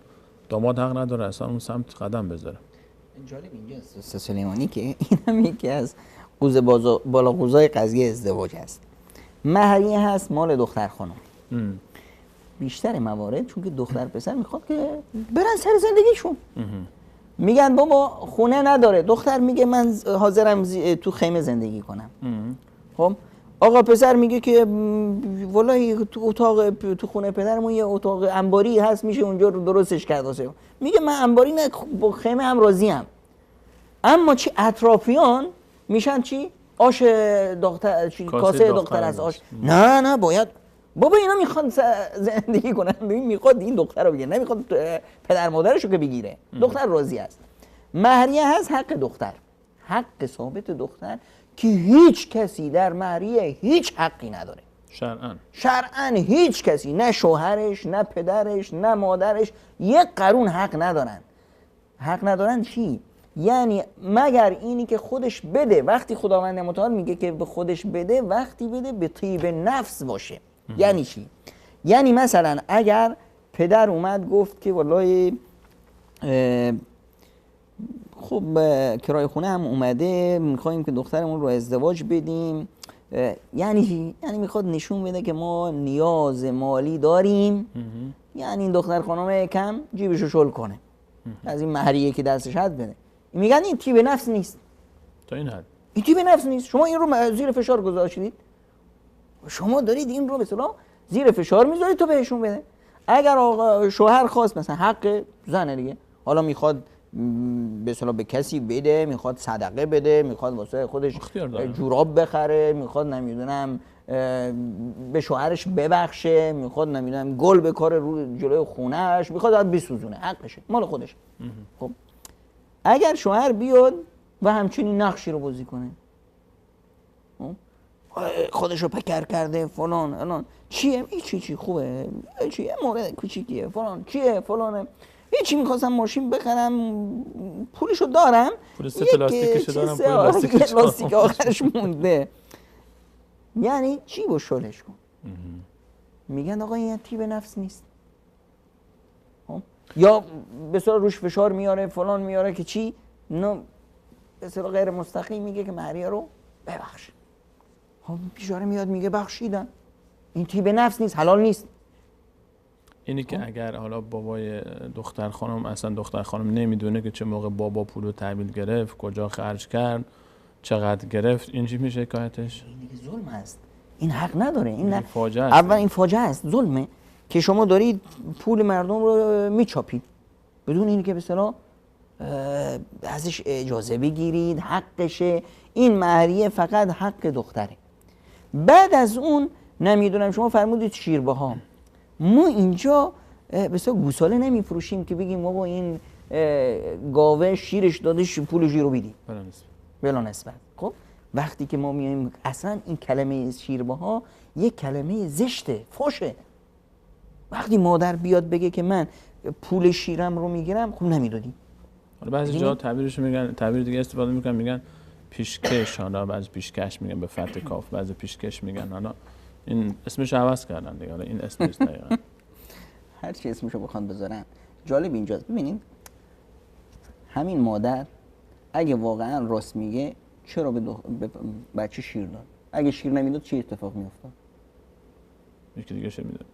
داماد حق نداره اصلا اون سمت قدم بذاره. جالب اینجاست استاد سلیمانی که این هم یکی از بالا قوزای قضیه ازدواج است. مهریه هست مال دختر خانم. بیشتر موارد چون که دختر پسر میخواد که برن سر زندگیشون. میگن بابا خونه نداره، دختر میگه من حاضرم تو خیمه زندگی کنم. خب آقا پسر میگه که والله تو خونه پدرمون یه اتاق انباری هست، میشه اونجا رو درستش کرد واسه. میگه من انباری نه، با خیمه هم راضیم. اما چی اطرافیان میشن چی؟ آش دختر، کاسه دختر از آش. نه باید بابا اینا میخوان زندگی کنن، میخواد این دختر رو بگیره، نمیخواد پدر مادرش رو که بگیره. دختر راضی است. مهریه هست حق دختر، حق ثابت دختر که هیچ کسی در مهریه هیچ حقی نداره. شرعاً هیچ کسی، نه شوهرش، نه پدرش، نه مادرش، یک قرون حق ندارن. حق ندارن چی؟ یعنی مگر اینی که خودش بده. وقتی خداوند متعال میگه که به خودش بده، وقتی بده به طیب نفس باشه. یعنی چی؟ یعنی مثلا اگر پدر اومد گفت که والله خب کرایه خونه هم اومده، میخوایم که دخترمون رو ازدواج بدیم، یعنی میخواد نشون بده که ما نیاز مالی داریم. یعنی این دختر خانم کم جیبشو شل کنه، از این مهریه که دستش هست بده. میگن این طیب نفس نیست. تا این حد این طیب نفس نیست. شما این رو زیر فشار گذاشتید، شما دارید این رو به اصطلاح زیر فشار میذارید تو بهشون بده. اگر آقا شوهر خواست مثلا حق زنه دیگه، حالا میخواد به اصطلاح به کسی بده، میخواد صدقه بده، میخواد واسه خودش جوراب بخره، میخواد نمیدونم به شوهرش ببخشه، میخواد نمیدونم گل بکاره رو جلوی خونهش، میخواد بسوزونه، حقشه، مال خودش. خب اگر شوهر بیاد و همچنین نقشی رو بازی کنه، خودشو پکر کرده فلان الان چیه؟ چی خوبه؟ چیه؟ مورد کوچیکیه فلان چیه؟ فلانه هیچی، میخواستم ماشین بخرم پولشو دارم، پول ست لاستیکشو دارم، پول لاستیک آخرش مونده. یعنی چی با شلش کن؟ میگن آقا این طیب نفس نیست. یا به صورت روش فشار میاره فلان میاره که چی؟ نه به اصطلاح غیر مستقیم میگه که مهریه رو ببخش. خب بیچاره میاد میگه بخشیدن، این طیب نفس نیست، حلال نیست. اینی که اگر حالا بابای دختر خانم اصلا دختر خانم نمیدونه که چه موقع بابا پولو تحویل گرفت، کجا خرج کرد، چقدر گرفت، این چی میشه حکایتش؟ این دیگه ظلم است، این حق نداره. این فاجعه است. اول این فاجعه است، ظلمه که شما دارید پول مردم رو میچاپید بدون اینکه به اصطلاح ازش اجازه بگیرید، حقشه. این مهریه فقط حق دختره. بعد از اون نمیدونم شما فرمودید شیربها، ما اینجا به اصطلاح گوساله نمیفروشیم که بگیم بابا این گاوه شیرش دادش پولش رو بدیم بلا نسبت. خب وقتی که ما میایم اصلا این کلمه شیربها یک کلمه زشته، فحشه. وقتی مادر بیاد بگه که من پول شیرم رو میگیرم، خب نمیدادی. حالا بعضی جا تعبیرش میگن، تعبیر دیگه استفاده میکنن، میگن پیشکش. حالا بعضی پیشکش میگن به فتح کاف، بعضی پیشکش میگن. حالا این اسمش عوض کردن دیگه، حالا این اسم نیست دقیقاً. هر چی اسمشو بخوان بذارن. جالب اینجاست، ببینید همین مادر اگه واقعا راست میگه چرا به بچه شیر داد؟ اگه شیر نمیداد چه اتفاق میافتاد؟ یکی دیگه چه میداد؟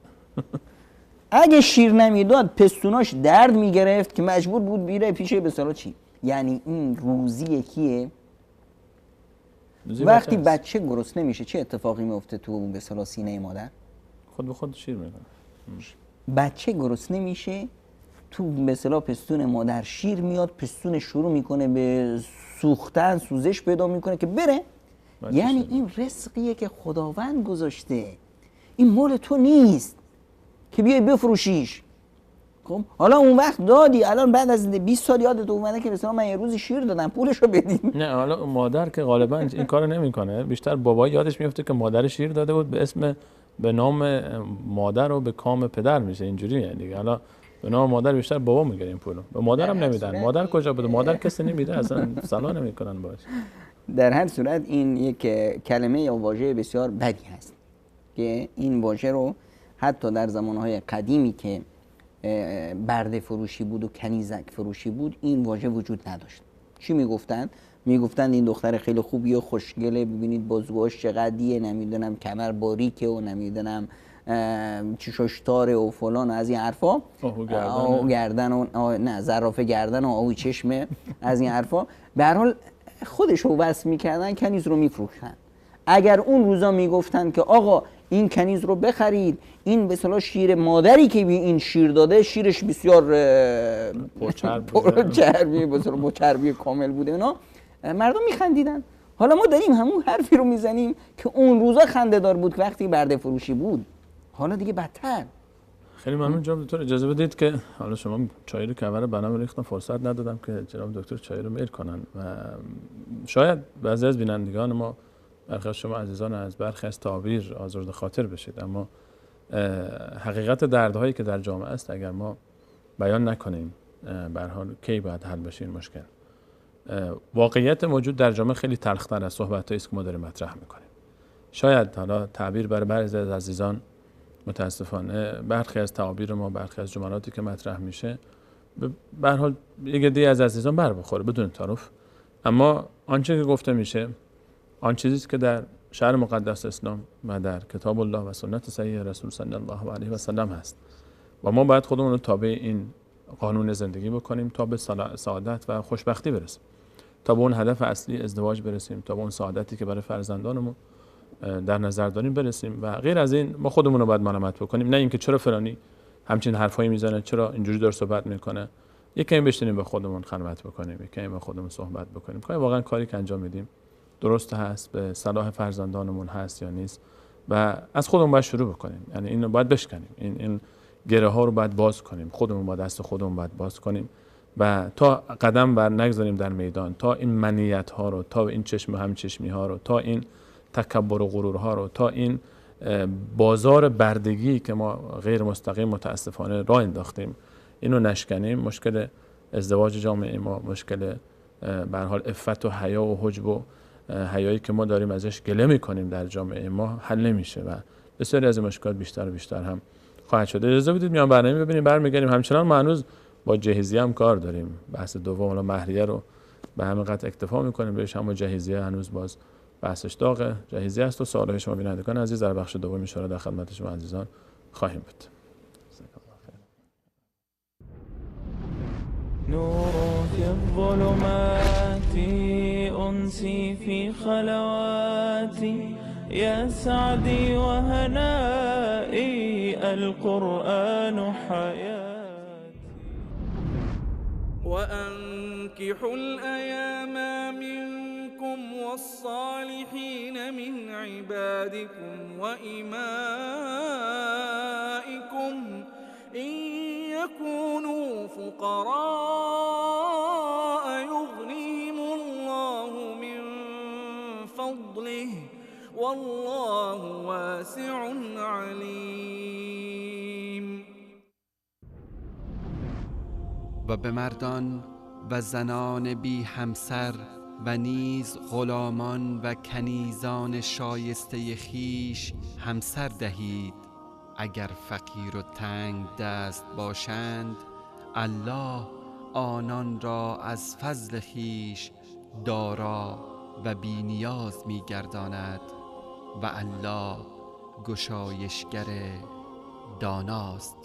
اگه شیر نمیداد پستوناش درد میگرفت که مجبور بود بیره پیشه به اصطلاح چی؟ یعنی این روزی کیه؟ وقتی بچه گرسنه میشه چه اتفاقی میفته تو به اصطلاح سینه مادر؟ خود به خود شیر میکنه. بچه گرسنه میشه، تو به اصطلاح پستون مادر شیر میاد، پستون شروع میکنه به سوختن، سوزش پیدا میکنه که بره. یعنی این رزقیه که خداوند گذاشته، این مال تو نیست که بیای بفروشیش. خب حالا اون وقت دادی، الان بعد از 20 سال یادت اومده که مثلا من یه روزی شیر دادم پولشو بدیم. نه حالا مادر که غالبا این کارو نمیکنه، بیشتر بابا یادش میفته که مادر شیر داده بود، به نام مادر و به کام پدر میشه اینجوریه دیگه. حالا به نام مادر بیشتر بابا میگیره این پولو، به مادرم نمیدن. مادر کجا بوده؟ مادر کسی نمیده، اصلا صلاح نمیکنن باش. در هر صورت این یک کلمه یا واژه بسیار بدی هست که این واژه رو حتی در زمانهای قدیمی که برده فروشی بود و کنیزک فروشی بود این واژه وجود نداشت. چی میگفتن؟ میگفتن این دختر خیلی خوبیه، خوشگله، ببینید بازوهاش چقدیه، نمیدونم کمر باریکه و نمیدونم چشاش تاره و فلان و از این حرفا، آهو گردن و نه زرافه گردن و آهوی چشمه، از این حرفا. به هر حال خودشو وصف میکردن، کنیز رو میفروختن. اگر اون روزا میگفتن که آقا این کنیز رو بخرید، این به اصطلاح شیر مادری که به این شیر داده شیرش بسیار پرچربی با چربی کامل بوده، اینا مردم میخندیدن. حالا ما داریم همون حرفی رو میزنیم که اون روزا خنده دار بود وقتی برده فروشی بود، حالا دیگه بدتر. خیلی ممنون جناب دکتر. اجازه بدید که حالا شما چای رو کور بنام ریختم، فرصت ندادم که جناب دکتر چای رو میل کنن و شاید بعضی از بینندگان ما برخی از شما عزیزان از برخی از تعابیر آزرده خاطر بشید، اما حقیقت دردهایی که در جامعه است اگر ما بیان نکنیم به هر حال کی باید حل بشه این مشکل. واقعیت موجود در جامعه خیلی تلخ‌تر از صحبتایی است که ما داریم مطرح میکنیم. شاید حالا تعبیر برای بعضی از عزیزان متاسفانه برخی از تعابیر ما، برخی از جملاتی که مطرح میشه به هر حال یک عده از عزیزان بر بخوره بدون تعارف، اما آنچه که گفته میشه آن چیزی است که در شرع مقدس اسلام و در کتاب الله و سنت صحیح رسول صلی الله علیه و سلم هست و ما باید خودمون رو تابع این قانون زندگی بکنیم تا به سعادت و خوشبختی برسیم، تا به اون هدف اصلی ازدواج برسیم، تا به اون سعادتی که برای فرزندانمون در نظر داریم برسیم و غیر از این ما خودمون رو باید ملامت بکنیم، نه اینکه چرا فلانی همچین حرفایی میزنه، چرا اینجوری داره صحبت میکنه. یک کمی بشینیم به خودمون خلوت بکنیم، یک کمی به خودمون صحبت بکنیم که واقعا کاری که انجام میدیم درست هست، به صلاح فرزندانمون هست یا نیست و از خودمون باید شروع بکنیم. یعنی اینو باید بشکنیم، این گره ها رو باید باز کنیم، خودمون با دست خودمون باید باز کنیم و تا قدم بر نگذاریم در میدان، تا این منیت ها رو، تا این چشم همچشمی ها رو، تا این تکبر و غرور ها رو، تا این بازار بردگی که ما غیر مستقیم متاسفانه راه انداختیم اینو نشکنیم، مشکل ازدواج جامعه ما، مشکل به هر حال عفت و حیا و حجب و حیایی که ما داریم ازش گله میکنیم در جامعه ما حل نمیشه و بسیاری از این مشکلات بیشتر و بیشتر هم خواهد شد. اجازه بدید میان برنامه ببینیم، برمیگردیم. همچنان ما هنوز با جهیزیه هم کار داریم. بحث دوم مهریه رو به همین قطع اکتفا میکنیم بهش. اما جهیزیه هنوز باز بحثش داغه. جهیزیه است و سوالهای شما بینندگان عزیز در بخش دوم ان شاءالله در خدمت شما عزیزان خواهیم بود. نور في الظلمات أنسي في خلواتي يا سعدي وهنائي القرآن حياتي وأنكحوا الأيام منكم والصالحين من عبادكم وإمائكم إن يكونوا فقراء يغنيهم الله من فضله والله واسع عليم. و به مردان و زنان بی همسر و نیز غلامان و کنیزان شایسته خیش همسر دهید اگر فقیر و تنگ دست باشند. الله آنان را از فضل خیش دارا و بی نیاز می گرداند و الله گشایشگر داناست.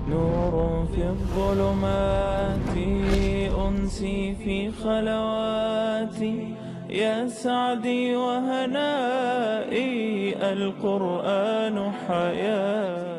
نور في الظلمات أنسي في خلواتي يا سعدي وهنائي القرآن حياتي.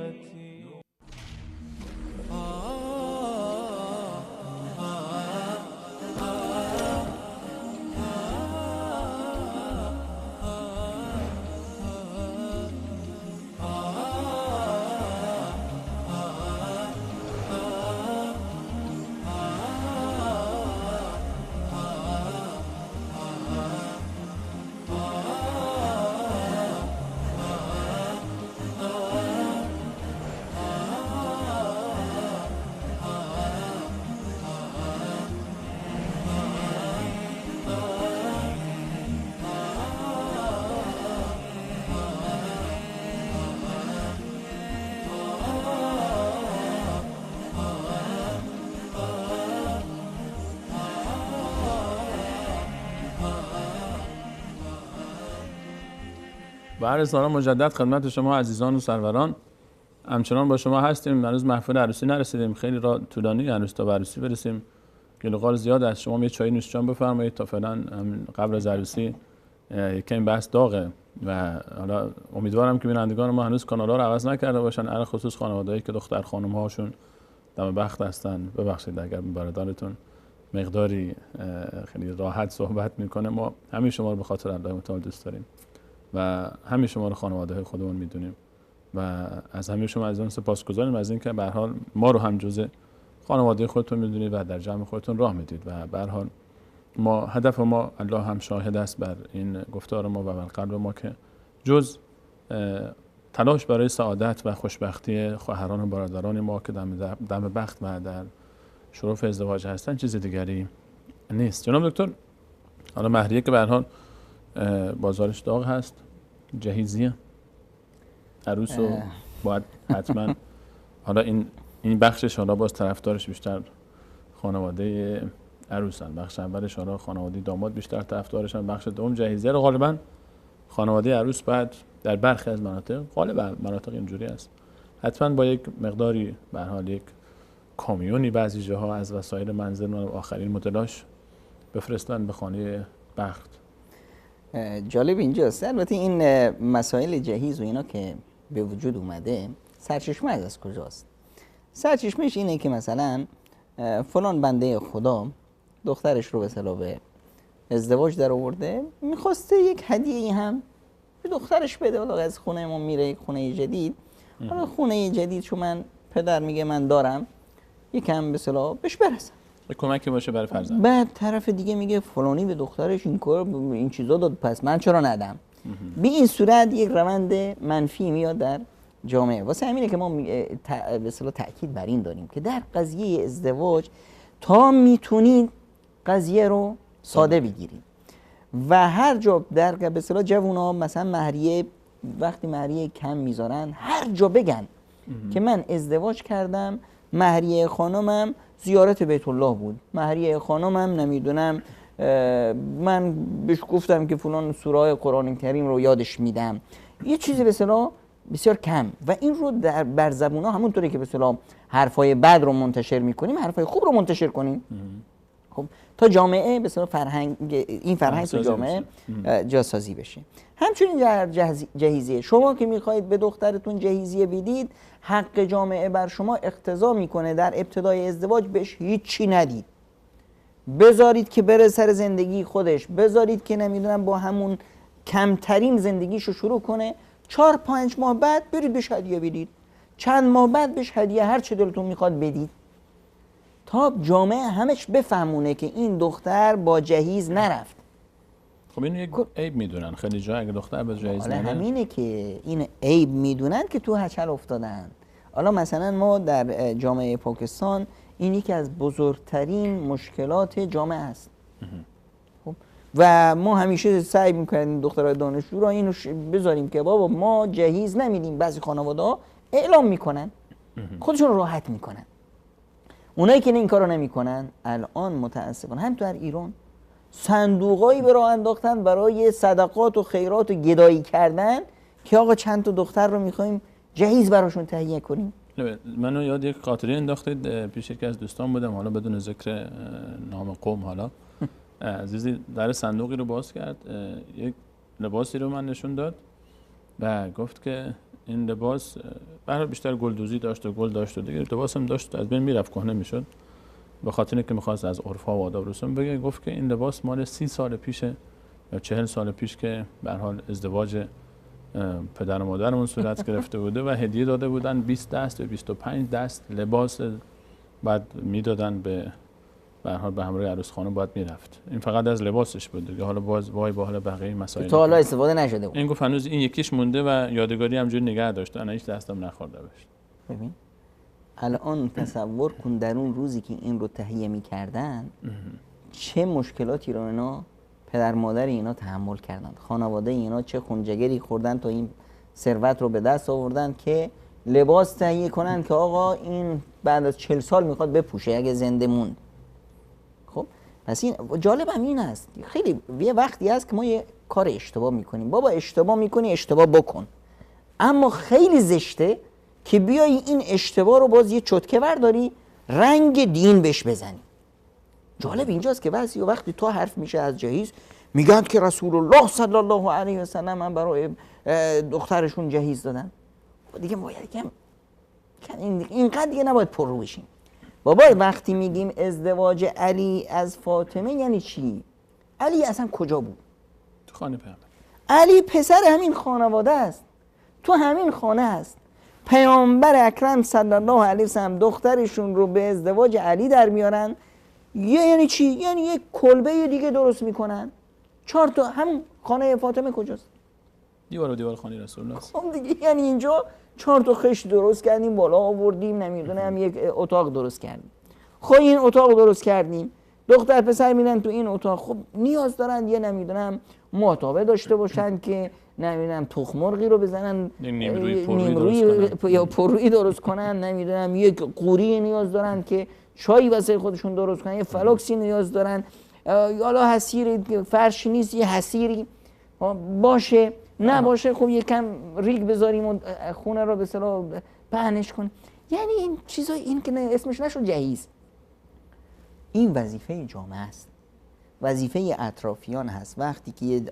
بله سلام مجدد خدمت شما عزیزان و سروران. همچنان با شما هستیم. هنوز محفل عروسی نرسیدیم، خیلی راه طولانی هنوز تا به عروسی برسیم. گلوغال زیاد است. شما یه چای نوش جان بفرمایید تا فعلا قبل از عروسی یکم بحث داغه و حالا امیدوارم که بینندگان ما هنوز کانال‌ها رو عوض نکرده باشن، علاوه خصوص خانواده‌ای که دختر خانم‌هاشون دم بخت هستن. ببخشید اگر برادرتون مقداری خیلی راحت صحبت میکنه. ما همه شما رو به خاطر الله متعال دوست داریم و همه شما رو خانواده خودمون میدونیم و از همه شما عزیزان سپاسگزاریم از اینکه به هر حال ما رو هم جزء خانواده خودتون میدونید و در جمع خودتون راه میدید و به هر حال ما هدف ما الله هم شاهد است بر این گفتار ما و بر قلب ما که جز تلاش برای سعادت و خوشبختی خواهران و برادران ما که دم بخت و در شرف ازدواج هستن چیز دیگری نیست. جناب دکتر، حالا مهریه که به هر حال بازارش داغ هست، جهیزیه عروس رو باید حتما حالا این بخشش حالا باز طرفدارش بیشتر خانواده عروسن، بخش اولش حالا خانواده داماد بیشتر طرفدارشن، بخش دوم جهیزیه رو غالبا خانواده عروس بعد در برخی از مناطق، غالبا مناطق اینجوری است، حتما با یک مقداری به هر حال یک کامیونی بعضی جاها از وسایل منزل و آخرین مدلاش بفرستن به خانه بخت. جالب اینجاست البته این مسائل جهیز و اینا که به وجود اومده سرچشمه از کجاست؟ سرچشمهش اینه که مثلا فلان بنده خدا دخترش رو به اصطلاح به ازدواج در آورده، میخواسته یک هدیه هم به دخترش بده. حالا از خونه ما میره یک خونه جدید، حالا خونه جدید چون من پدر میگه من دارم یکم به اصطلاح بهش برسم، کمکی باشه برای فرزند. بعد طرف دیگه میگه فلانی به دخترش این کار این چیزا داد پس من چرا ندم. به این صورت یک روند منفی میاد در جامعه. واسه همینه که ما به اصطلاح تاکید بر این داریم که در قضیه ازدواج تا میتونید قضیه رو ساده بگیرید و هر جا در به اصطلاح جوونا مثلا مهریه وقتی مهریه کم میذارن هر جا بگن که من ازدواج کردم مهریه خانمم زیارت بیت الله بود، مهریه خانمم نمیدونم من بهش گفتم که فلان سوره قرآن کریم رو یادش میدم، یه چیزی به اصطلاح بسیار کم. و این رو بر زبونا همونطوری که به اصطلاح حرفای بد رو منتشر میکنیم، حرفای خوب رو منتشر کنیم. خب تا جامعه به اصطلاح این فرهنگ تو جامعه جاسازی بشه. همچنین در جهیزیه، شما که میخواید به دخترتون جهیزیه بدید، حق جامعه بر شما اقتضا میکنه در ابتدای ازدواج بهش هیچی ندید، بذارید که بره سر زندگی خودش، بذارید که نمیدونم با همون کمترین زندگیشو شروع کنه، 4-5 ماه بعد برید بهش هدیه بدید، چند ماه بعد بهش هدیه هر چه دلتون میخواد بدید، تا جامعه همش بفهمونه که این دختر با جهیز نرفت. خب اینو یک عیب میدونن خیلی جا، اگه دختر به جهیز حالا نره همینه که این عیب میدونن که تو هچل افتادن. حالا مثلا ما در جامعه پاکستان این یکی از بزرگترین مشکلات جامعه است. خب و ما همیشه سعی میکنیم دخترای دانشجو را اینو بذاریم که بابا ما جهیز نمیدیم. بعضی خانواده‌ها اعلام میکنن، خودشون راحت میکنن. اونایی که این کارو نمیکنن الان متاسفانه هم تو در ایران صندوقایی به راه انداختن برای صدقات و خیرات و گدایی کردن که آقا چند تا دختر رو میخوایم جهیز براشون تهیه کنیم. منو یاد یک خاطره انداختید. پیش یکی از دوستان بودم، حالا بدون ذکر نام قوم، حالا عزیزی در صندوقی رو باز کرد، یک لباسی رو من نشون داد و گفت که این لباس برای بیشتر گلدوزی داشت و گل داشت و دیگه لباس هم داشت از بین میرفت، کهنه میشد، به خاطر اینکه میخواست از عرفا و آداب رسوم بگه. گفت که این لباس مال 30 سال پیشه یا 40 سال پیش که به هر حال ازدواج پدر و مادرمون صورت گرفته بوده و هدیه داده بودن 20 دست و 25 دست لباس، بعد میدادن به هر حال به همراه عروس خانم باید میرفت. این فقط از لباسش بود دیگه، حالا باز وای با حال بقیه مسائل تا حالا استفاده نشده بود. این گفت هنوز این یکیش مونده و یادگاری همجوری نگه داشته، انا هیچ دستم نخورده بهش. ببین الان تصور کن در اون روزی که این رو تهیه میکردن چه مشکلاتی رو اینا پدر مادر اینا تحمل کردن، خانواده اینا چه خونجگری خوردن تا این ثروت رو به دست آوردن که لباس تهیه کنن که آقا این بعد از 40 سال میخواد بپوشه اگه زنده موند. خب پس این جالب هم این است، خیلی یه وقتی هست که ما یه کار اشتباه میکنیم. بابا اشتباه میکنی اشتباه بکن، اما خیلی زشته که بیایی این اشتباه رو باز یه چتکه برداری رنگ دین بهش بزنی. جالب اینجاست که بعضی وقتی تو حرف میشه از جهیز میگن که رسول الله صلی الله علیه و سلم هم برای دخترشون جهیز دادن. دیگه باید کم اینقدر دیگه نباید پر رو بشیم. بابا وقتی میگیم ازدواج علی از فاطمه یعنی چی؟ علی اصلا کجا بود؟ تو خانه پیامبر. علی پسر همین خانواده است، تو همین خانه است. پیامبر اکرم صلی الله علیه و سلم دخترشون رو به ازدواج علی در میارن. یعنی چی؟ یعنی یک کلبه دیگه درست میکنن. 4 تا هم خانه فاطمه کجاست؟ دیوار خانه رسول الله. خب دیگه یعنی اینجا 4 تا خشت درست کردیم بالا آوردیم، نمیدونم یک اتاق درست کردیم. خب این اتاق درست کردیم، دختر پسر میرن تو این اتاق، خب نیاز دارن یه نمیدونم محتابه داشته باشن که نمیدونم تخم مرغی رو بزنن، نیمرویی یا پرویی درست کنن، نمیدونم یک قوری نیاز دارن که چای واسه خودشون درست کنن، یه فلاکسی نیاز دارن، حالا حسیری فرش نیست یه حسیری باشه، نباشه خب یکم ریگ بذاریم و خونه رو به اصطلاح پهنش کنیم. یعنی این چیزا این که اسمش نشد جهیز. این وظیفه جامعه است، وظیفه اطرافیان هست. وقتی که یه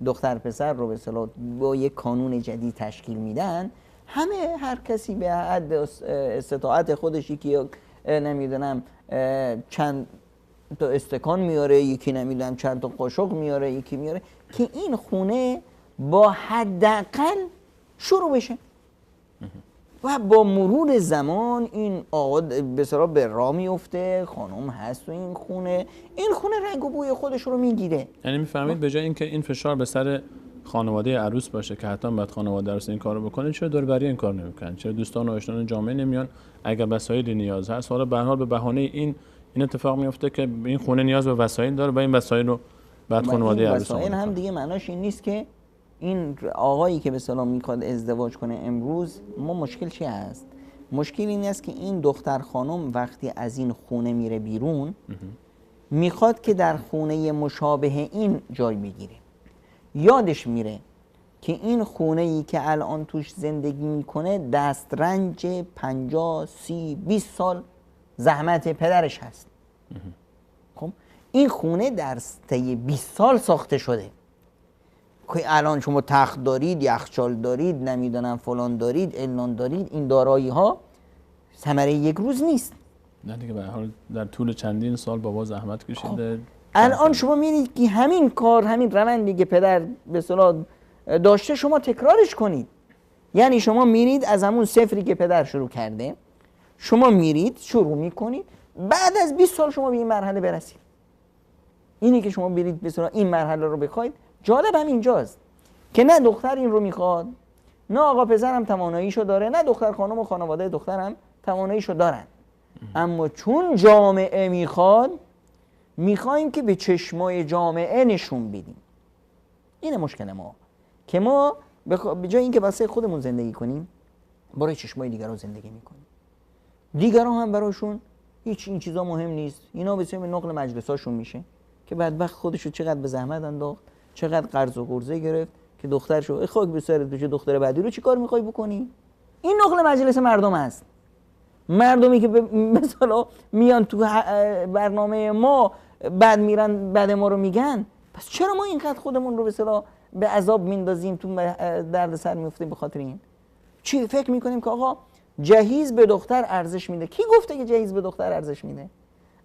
دختر پسر رو به اصطلاح با یک کانون جدید تشکیل میدن، همه هر کسی به حد استطاعت خودش، یکی نمیدونم چند تا استکان میاره، یکی نمیدونم چند تا قاشق میاره، یکی میاره که این خونه با حداقل شروع بشه و با مرور زمان این آقا به اصطلاح به راه میفته، خانم هست و این خونه رنگ و بوی خودش رو میگیره. یعنی میفهمید به جای اینکه این فشار به سر خانواده عروس باشه که حتما باید خانواده عروس این کارو بکنه، چرا دور بری این کار نمیکنن؟ چرا دوستان و آشنایان جامعه نمیان اگر وسایل نیاز هست؟ حالا به هر حال به بهانه این اتفاق میفته که این خونه نیاز به وسایل داره و این وسایل رو بعد خانواده عروس وسایل هم دیگه معناش این نیست که این آقایی که به اصطلاح میخواد ازدواج کنه امروز ما مشکل چی هست؟ مشکل این است که این دختر خانم وقتی از این خونه میره بیرون میخواد که در خونه مشابه این جای بگیره. یادش میره که این خونه ای که الان توش زندگی میکنه دسترنج 50 30 20 سال زحمت پدرش هست. خب این خونه در طی 20 سال ساخته شده که الان شما تخت دارید، یخچال دارید، نمیدونم فلان دارید، علان دارید، این دارایی ها ثمره یک روز نیست. نه دیگه، به هر حال در طول چندین سال بابا زحمت کشیده. الان شما می‌بینید که همین کار، همین روندی که پدر به اصطلاح داشته شما تکرارش کنید. یعنی شما میرید از همون صفری که پدر شروع کرده، شما میرید شروع میکنید، بعد از 20 سال شما به این مرحله برسید. اینی که شما برید به اصطلاح این مرحله رو بخواید، جالب هم اینجاست که نه دختر این رو میخواد، نه آقا پسر هم تواناییشو داره، نه دختر خانم و خانواده دختر هم تواناییشو دارن. اما چون جامعه میخواد، میخوایم که به چشمای جامعه نشون بدیم. اینه مشکل ما، که ما به جای اینکه واسه خودمون زندگی کنیم، برای چشمای دیگران زندگی میکنیم. دیگران هم براشون هیچ این چیزا مهم نیست. اینا به سبب نقل مجلساشون میشه که بدبخت خودشو چقدر به زحمت انداخت، چقدر قرض و قرضه گرفت که دخترشو خاک به سرت بشه، دختر بعدی رو چیکار میخوای بکنی؟ این نقل مجلس مردم است. مردمی که مثلا میان تو برنامه ما بعد میرن بعد ما رو میگن، پس چرا ما اینقدر خودمون رو به اصطلاح به عذاب میندازیم، تو درد سر میفتیم به خاطر این؟ چی فکر میکنیم که آقا جهیز به دختر ارزش میده؟ کی گفته که جهیز به دختر ارزش میده؟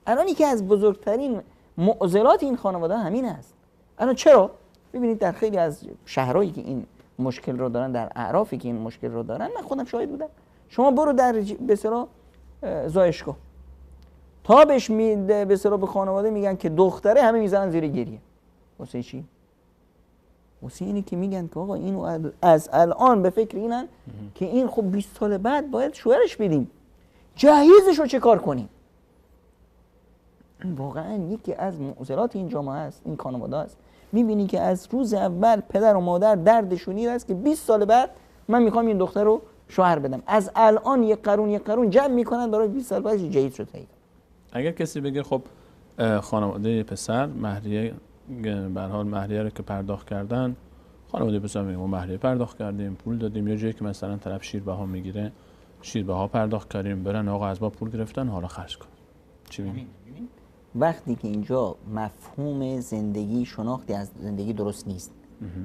الان که از بزرگترین معضلات این خانواده همین است. الان چرا؟ ببینید در خیلی از شهرهایی که این مشکل رو دارن، در اعرافی که این مشکل رو دارن، من خودم شاهد بودم. شما برو در به اصطلاح زایشگاه، تا بهش به اصطلاح به خانواده میگن که دختره، همه میزنن زیر گریه. واسه چی؟ واسه اینی که میگن که آقا اینو از الان به فکر اینن که این خب 20 سال بعد باید شوهرش بدیم، جهیزش رو چه کار کنیم؟ واقعا یکی از معضلات این جامعه است، این خانواده است. میبینی که از روز اول پدر و مادر دردشون این است که 20 سال بعد من میخوام این دختر رو شوهر بدم، از الان یک قرون جمع میکنن برای 20 سال بعد جهیز رو تهیه. اگر کسی بگه خب خانواده پسر مهریه، به هر حال مهریه رو که پرداخت کردن، خانواده پسر میگه ما مهریه پرداخت کردیم، پول دادیم، یا جایی که مثلا طرف شیربها میگیره، شیربها پرداخت کردیم، برن آقا از ما پول گرفتن حالا خرج کن. چی میگی؟ وقتی که اینجا مفهوم زندگی، شناختی از زندگی درست نیست.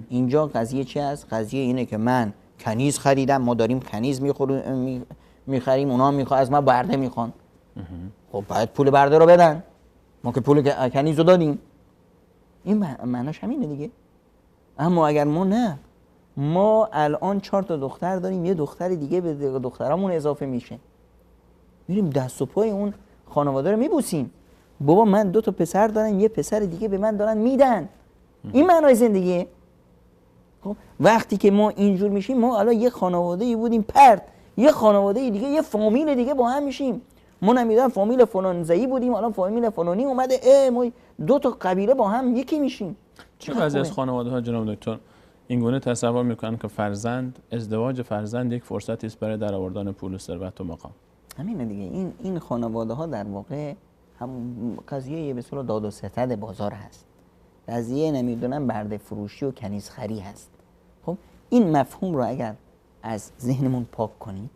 اینجا قضیه چی است؟ قضیه اینه که من کنیز خریدم، ما داریم کنیز میخریم، اونا میخوان از ما برده میخوان. خب باید پول برده رو بدن، ما که پول کنیز رو دادیم. این معناش همینه دیگه. اما اگر ما الان 4 تا دختر داریم، یه دختر دیگه به دخترامون اضافه میشه، میریم دست و پای اون خانواده رو میبوسیم. بابا من 2 تا پسر دارم، یه پسر دیگه به من دارن میدن. این معنای زندگیه. خب وقتی که ما اینجور میشیم، ما الان یه خانواده بودیم پرت، یه خانواده دیگه، یه فامیل دیگه با هم میشیم. ما نمیدونم فامیل فلانزایی بودیم، الان فامیل فلانی اومده، ما 2 تا قبیله با هم یکی میشیم. چه بعضی از خانواده ها جناب دکتر این گونه تصور میکنن که ازدواج فرزند یک فرصتی است برای درآوردن پول و ثروت و مقام. همینه دیگه. این خانواده ها در واقع هم قضیه به اصطلاح داد و ستد بازار هست. قضیه نمیدونم برده فروشی و کنیزخری هست. خب این مفهوم رو اگر از ذهنمون پاک کنید،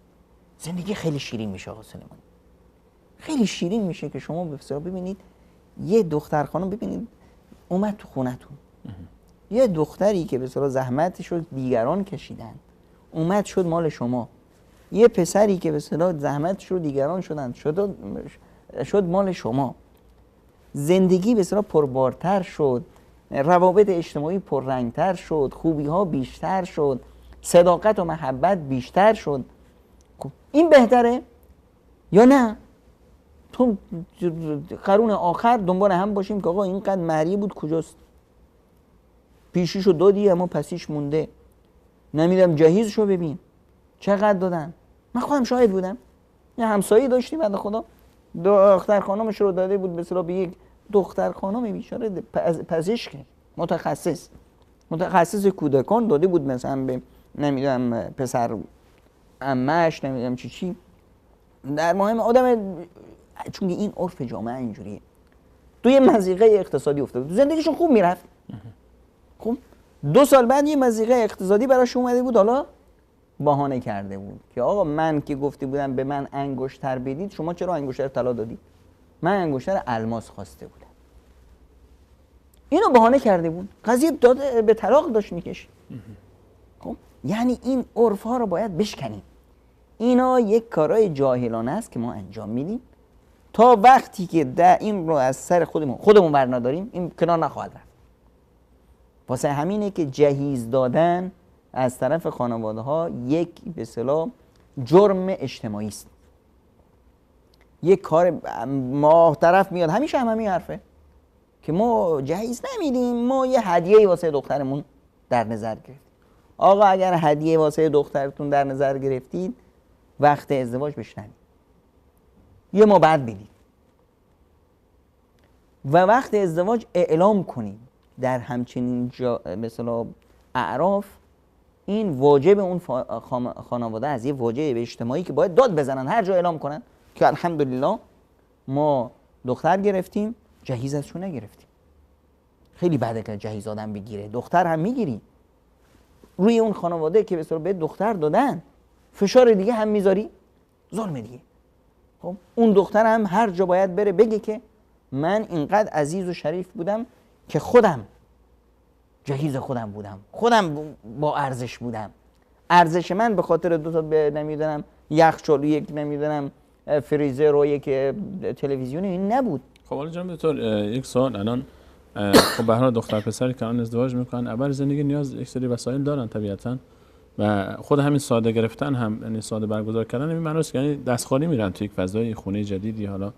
زندگی خیلی شیرین میشه آقا سلیمان. خیلی شیرین میشه که شما بسیار ببینید یه دختر خانم، ببینید اومد تو خونتون، یه دختری که به اصطلاح زحمتش رو دیگران کشیدن اومد شد مال شما، یه پسری که به اصطلاح زحمتش رو دیگران شد مال شما. زندگی به اصطلاح پربارتر شد، روابط اجتماعی پررنگتر شد، خوبی ها بیشتر شد، صداقت و محبت بیشتر شد. خب این بهتره یا نه؟ تو قرون آخر دنبال هم باشیم که آقا اینقدر مهریه بود کجاست؟ پیشیشو دادی اما پسیش مونده. نمیدونم جهیزشو ببین چقدر دادن. من خودم شاهد بودم. یه همسایه داشتیم بنده خدا دختر خانمش رو داده بود به اصطلاح به یک دختر خانم بیچاره پزشک متخصص کودکان داده بود، مثلا به نمیدونم پسر عمه‌اش نمیدونم چی در مهم آدم، چون این عرف جامعه اینجوریه، تو یه مضیقه اقتصادی افتاده، تو زندگیشون خوب میرفت. خب 2 سال بعد یه مضیقه اقتصادی براش اومده بود، حالا بهانه کرده بود که آقا من که گفته بودم به من انگشتر بدید، شما چرا انگشتر طلا دادید؟ من انگشتر الماس خواسته بودم. اینو بهانه کرده بود، قضیه داده به طلاق داشت میکشید. خب یعنی این عرف ها رو باید بشکنیم. اینا یک کارهای جاهلانه است که ما انجام میدیم تا وقتی که در این رو از سر خودمون برنداریم، این کنار نخواهد رفت. واسه همینه که جهیز دادن از طرف خانواده ها یک به اصطلاح جرم اجتماعی است. یک کار ما طرف میاد همیشه هم همین حرفه که ما جهیز نمیدیم، ما یه هدیه‌ای واسه دخترمون در نظر گرفتیم. آقا اگر هدیه واسه دخترتون در نظر گرفتید، وقت ازدواج بشنوید، یه ما بعد بدید و وقت ازدواج اعلام کنید. در همچنین مثلا اعراف این واجب اون خانواده از یه واجب اجتماعی که باید داد بزنن، هر جا اعلام کنن که الحمدلله ما دختر گرفتیم، جهیز ازشون نگرفتیم. خیلی بده که جهیز آدم بگیره، دختر هم میگیری روی اون خانواده که به به دختر دادن، فشار دیگه هم میذاری، ظلم دیگه. خب اون دختر هم هر جا باید بره بگه که من اینقدر عزیز و شریف بودم که خودم جهیز خودم بودم، خودم با ارزش بودم. ارزش من به خاطر 2 تا نمیدونم یخچال، یک نمیدونم فریزر و یک تلویزیون این نبود. خب حالا جناب دکتر یک سوال، الان خب به هر حال دختر پسری که الان ازدواج میکنن اول زندگی نیاز یک سری وسایل دارن طبیعتاً، و خود همین ساده گرفتن هم، یعنی ساده برگزار کردن این معناست که یعنی دستخالی میرن تو یک فضای خونه جدیدی، حالا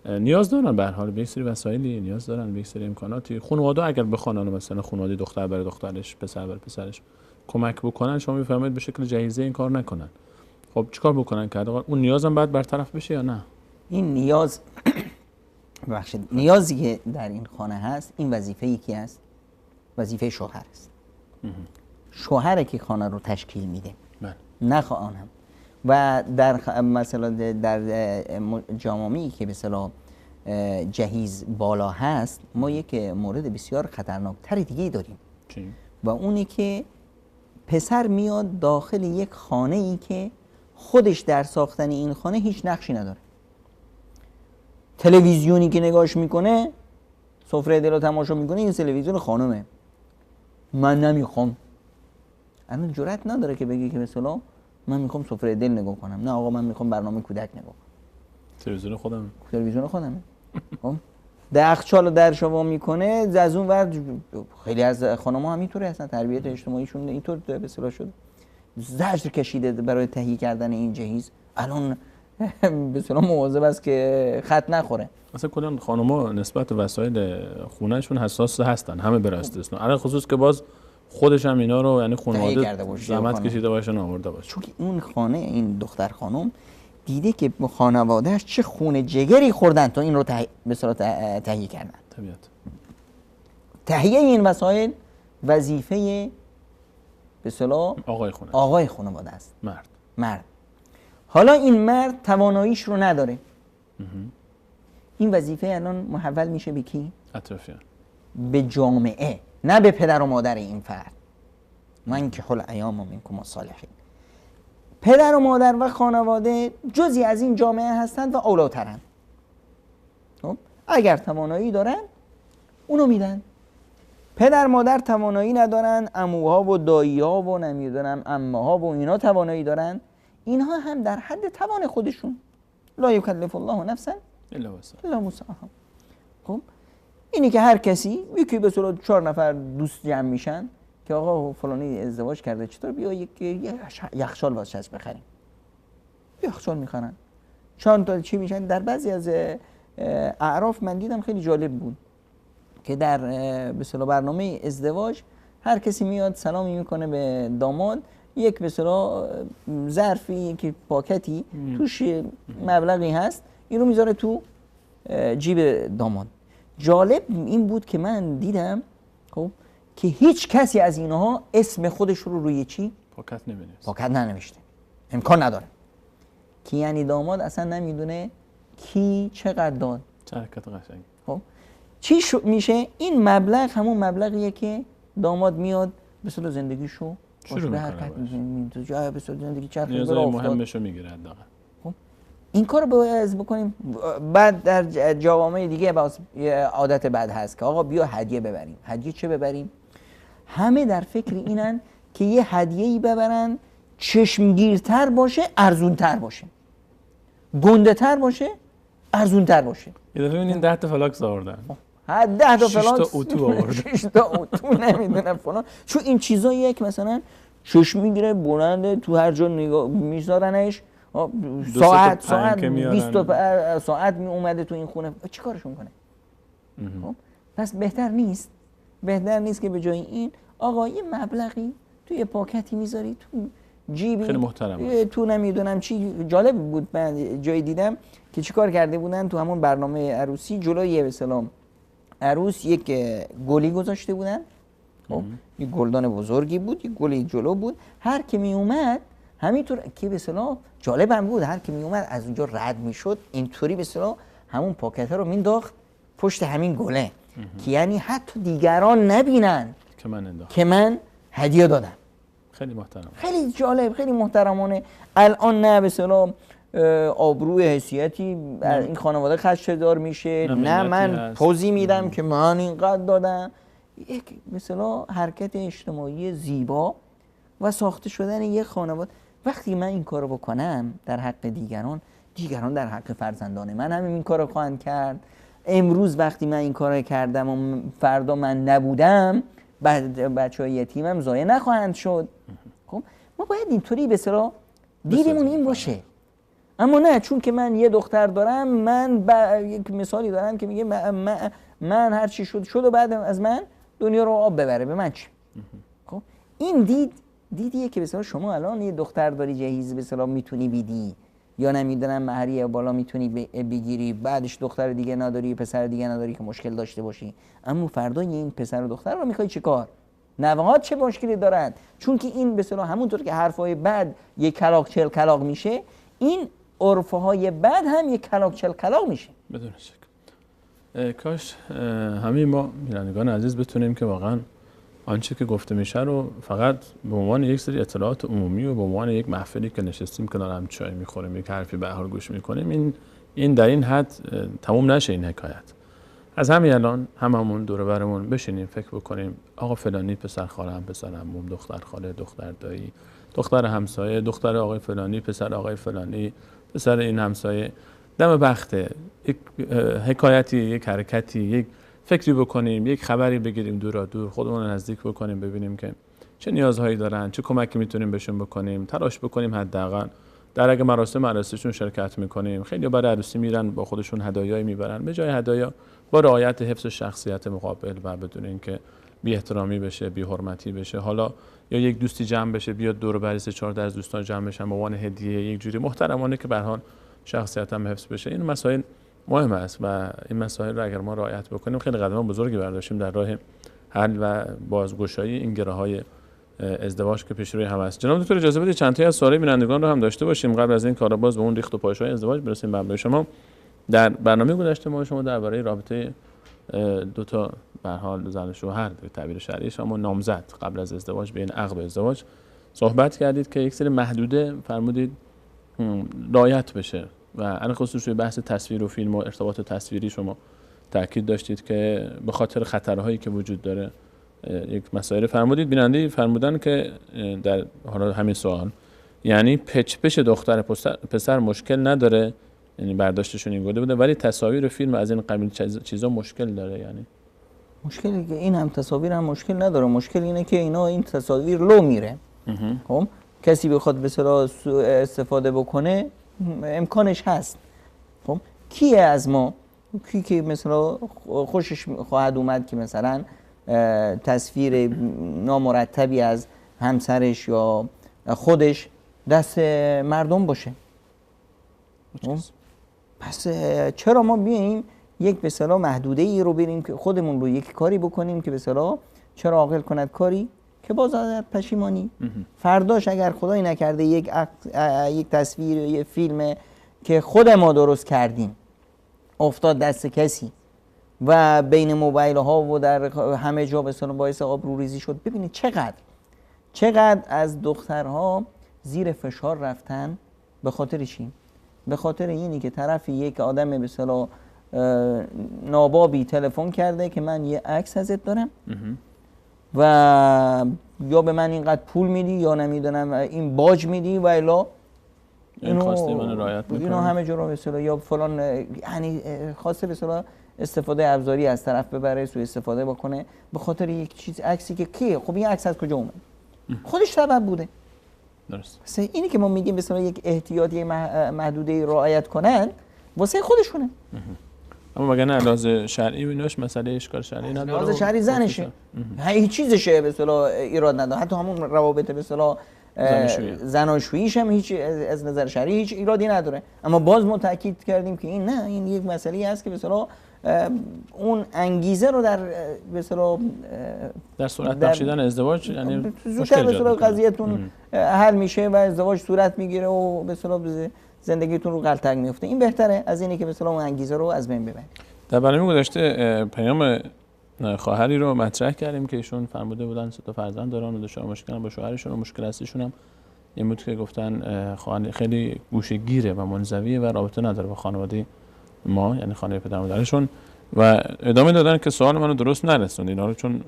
نیاز دارن به هر حال به یک سری وسایلی، نیاز دارن به یک سری امکاناتی. خانواده اگر بخوان مثلا خانواده دختر برای دخترش، پسر برای پسرش کمک بکنن، شما میفرمایید به شکل جهیزه این کار نکنن. خب چیکار بکنن که اون نیازم بعد برطرف بشه یا نه؟ این نیاز ببخشید، نیازی که در این خانه هست، این وظیفه یکی است، وظیفه شوهر است. شوهره که خانه رو تشکیل میده، نه خانم. و در مثلا در جامعه‌ای که به اصطلاح جهیز بالا هست، ما یک مورد بسیار خطرناکتر دیگه داریم و اونی که پسر میاد داخل یک خانه ای که خودش در ساختن این خانه هیچ نقشی نداره. تلویزیونی که نگاش میکنه، سفره دل رو تماشا میکنه، این تلویزیون خانمه، من نمیخوام. الان جرئت نداره که بگه که مثلا من میخوام سفره دل نگاه کنم، نه آقا من میخوام برنامه کودک نگاه کنم، تلویزیون خودمه، تلویزیون خودمه. خب یخچال در شوا میکنه، از اون ور خیلی از خانم‌ها هم اینطوری هستن، تربیت اجتماعیشون اینطور به اصطلاح شده، زجر کشیده برای تهیه کردن این جهیز. الان به اصطلاح مواظب است که خط نخوره. اصلا کلا خانم‌ها نسبت به وسایل خونه‌شون حساس هستن، همه به استثنا، علاوه خصوص که باز خودش هم اینا رو یعنی خانواده زحمت کشیده باشن آورده باشه. چون اون خانه، این دختر خانم دیده که خانواده‌اش چه خون جگری خوردن تا این رو به اصطلاح تهیه کردن. طبیعت تهیه این وسایل وظیفه به اصطلاح آقای خانواده است، مرد. حالا این مرد تواناییش رو نداره، این وظیفه الان محول میشه به کی؟ اطرافیان، به جامعه، نه به پدر و مادر این فرد. من که حل ایام منکم الصالحین. پدر و مادر و خانواده جزئی از این جامعه هستند و اولاترند. خب اگر توانایی دارن اونو میدن. پدر مادر توانایی ندارن، عموها و دایی‌ها و نمیدونم عمه‌ها و اینا توانایی دارن، اینها هم در حد توان خودشون. لا یکلف الله نفسا الا وسعها. خب اینی که هر کسی یکی به صورت 4 نفر دوست جمع میشن که آقا فلانی ازدواج کرده، چطور بیا یک یخچال واسش بخریم. یخچال میخرن. چند تا چی میشن. در بعضی از اعراف من دیدم خیلی جالب بود که در به اصطلاح برنامه ازدواج هر کسی میاد سلامی میکنه به داماد، یک به اصطلاح ظرفی که پاکتی توش مبلغی هست، این رو میذاره تو جیب داماد. جالب این بود که من دیدم خب که هیچ کسی از اینها اسم خودش رو روی چی؟ پاکت ننوشته. پاکت ننوشته. امکان نداره. که یعنی داماد اصلا نمیدونه کی چقدر داد. چه حرکت قشنگ. خب چی میشه؟ این مبلغ همون مبلغیه که داماد میاد به صورت زندگیشو شروع به حرکت می‌کنه، تو جای به صورت زندگی چرخ بره نیازهای افتاد. مهمشو میگیره حداقل. این کار رو باید بکنیم. بعد در جوامع دیگه عادت بد هست که آقا بیا هدیه ببریم. هدیه چه ببریم؟ همه در فکر اینن که یه هدیه‌ای ببرن چشمگیرتر باشه، ارزونتر باشه، گنده‌تر باشه، ارزونتر باشه. یه دفعه ببینین 10 تا فلاکس آوردن. 10 تا فلان 6 تا اتو آورد. 6 تا اتو نمیدونم فلان. چون این چیزاییه که مثلا چشم میگیره بلنده، تو هر جا نگاه میذارنش، ساعت 20 تا ساعت می اومده تو این خونه، چی کارش میکنه؟ خب پس بهتر نیست که به جای این آقا یه مبلغی توی پاکتی میذاری، تو جیبی، خیلی محترمه. تو نمیدونم چی. جالب بود، من جایی دیدم که چیکار کرده بودن تو همون برنامه عروسی، جلوی به سلام عروس یک گلی گذاشته بودن. خب یک گلدان بزرگی بود، یک گلی جلو بود، هر کی می اومد همینطور که به اصطلاح جالبم بود، هر کی می اومد از اونجا رد میشد اینطوری به اصطلاح همون پاکت رو مینداخت پشت همین گله که یعنی حتی دیگران نبینن که من هدیه دادم. خیلی محترم، خیلی جالب، خیلی محترمانه. الان نه به اصطلاح آبروی حیثیتی این خانواده خدشه‌دار میشه، نه من توضیح میدم که من اینقدر دادم. یک مثلا حرکت اجتماعی زیبا و ساخته شدن یک خانواده. وقتی من این کارو بکنم در حق دیگران در حق فرزندان من هم این کارو خواهند کرد. امروز وقتی من این کارو کردم و فردا من نبودم، بچه‌های یتیمم ضایع نخواهند شد. خب ما باید اینطوری به اصطلاح دیدمون این باشه. اما نه، چون که من یه دختر دارم، من یک مثالی دارم که میگه من هر چی شد و بعد از من دنیا رو آب ببره، به من چی؟ خب این دیدیه که مثلا شما الان یه دختر داری جهیز به اصطلاح میتونی بیدی، یا نمیدونم مهریه بالا میتونی بگیری، بعدش دختر دیگه نداری، پسر دیگه نداری که مشکل داشته باشی. اما فردا این پسر و دختر رو میخوای چیکار؟ نوهات چه مشکلی دارن؟ چون که این به اصطلاح همونطور که حرفای بد یک کلاغ چل کلاغ میشه، این عرفهای بد هم یک کلاغ چل کلاغ میشه. بدون شک. کاش همه ما بینندگان عزیز بتونیم که واقعا آنچه که گفته میشه رو فقط به عنوان یک سری اطلاعات عمومی و به عنوان یک محفلی که نشستیم کنار هم چای میخوریم، یک حرفی به حال گوش میکنیم، این در این حد تموم نشه این حکایت. از همین الان هممون دور برمون بشینیم فکر بکنیم آقا فلانی پسر خالم، پسر عموم، دختر خاله، دختر دایی، دختر همسایه، دختر آقای فلانی، پسر آقای فلانی، پسر این همسایه، دم بخته، یک حکایتی، یک حرکتی، یک فکری بکنیم، یک خبری بگیریم دور خودمون رو نزدیک بکنیم، ببینیم که چه نیازهایی دارن، چه کمکی میتونیم بهشون بکنیم، تلاش بکنیم حداقل در اگه مراسمشون شرکت میکنیم. خیلی برای عروسی میرن با خودشون هدایایی میبرن، به جای هدایا با رعایت حفظ شخصیت مقابل و بدون اینکه بی احترامی بشه، بی حرمتی بشه، حالا یا یک دوستی جمع بشه بیاد دور بر 3-4 از دوستان جمع بشن به عنوان هدیه، یک جوری محترمانه که به هر حال شخصیت هم حفظ بشه. این مسائل مهم است و این مسائل رو اگر ما رعایت بکنیم خیلی قدم بزرگی برداشتیم در راه حل و بازگشایی این گره‌های ازدواج که پیش روی هم است. جناب دکتر اجازه بدید چند تا از سوالای بینندگان رو هم داشته باشیم قبل از این کار باز به اون ریخت و پاشهای ازدواج برسیم. برای شما در برنامه گذشته ما شما درباره رابطه دو تا به هر حال زن و شوهر به تعبیر شرعی شما نامزد قبل از ازدواج به این عقد ازدواج صحبت کردید که یک سری محدوده فرمودید رعایت بشه و علاوه خصوص روی بحث تصویر و فیلم و ارتباط تصویری شما تاکید داشتید که به خاطر خطرهایی که وجود داره یک مسائل فرمودید. بیننده فرمودن که در حالا همین سوال یعنی پچ دختر پسر مشکل نداره، یعنی برداشتشون این گونه بوده، ولی تصاویر و فیلم از این قبیل چیزا مشکل داره. یعنی مشکلی که این هم تصاویر هم مشکل نداره، مشکل اینه که اینا این تصاویر لو میره. خب کسی بخواد به اصطلاح استفاده بکنه امکانش هست. خب کیه از ما کی که مثلا خوشش خواهد اومد که مثلا تصویر نامرتبی از همسرش یا خودش دست مردم باشه؟ پس چرا ما بیاییم یک به اصطلاح محدوده ای رو بریم که خودمون رو یک کاری بکنیم که به اصطلاح چرا عاقل کند کاری که باز ازت پشیمانی. فرداش اگر خدایی نکرده یک تصویر یا یک فیلم که خود ما درست کردیم افتاد دست کسی و بین موبایل ها و در همه جا به اصطلاح باعث آبروریزی شد، ببینید چقدر از دخترها زیر فشار رفتن. به خاطر چی؟ به خاطر اینی که طرف یک آدم به اصطلاح نابابی تلفن کرده که من یه عکس ازت دارم و یا به من اینقدر پول میدی یا نمیدونم این باج میدی و الا اینو همه جا رو به اصطلاح یا فلان، یعنی خواسته به اصطلاح استفاده ابزاری از طرف ببره، سوء استفاده بکنه به خاطر یک چیز، عکسی که کیه؟ خب این عکس از کجا اومد؟ خودش سبب بوده. درست. مثلا اینی که ما میگیم به اصطلاح یک احتیاطی محدوده رعایت کنن واسه خودشونه. اما مگه نه لحاظ شرعی و ایناش مسئله اشکال شرعی نداره؟ لحاظ شرعی زنشه. هیچ چیزشه به اصطلاح ایراد نداره. حتی همون روابط به اصطلاح زناشوییش هم هیچ از نظر شرعی هیچ ایرادی نداره. اما باز ما تاکید کردیم که این نه، این یک مسئله است که به اصطلاح اون انگیزه رو در به اصطلاح در صورت بخشیدن ازدواج یعنی زودتر به اصطلاح قضیهتون حل میشه و ازدواج صورت میگیره و به اصطلاح زندگیتون رو غلطک میفته. این بهتره از اینی که به اصطلاح اون انگیزه رو از بین ببرید. در برنامه گذشته پیام خواهری رو مطرح کردیم که ایشون فرموده بودن 3 تا فرزند دارن و دچار مشکل با شوهرشون و مشکل اصلیشون هم این بود که گفتن خیلی گوشه‌گیره و منزویه و رابطه نداره با خانواده ما، یعنی خانه پدر و مادرشون، و ادامه دادن که سوال منو درست نرسوند، اینا رو چون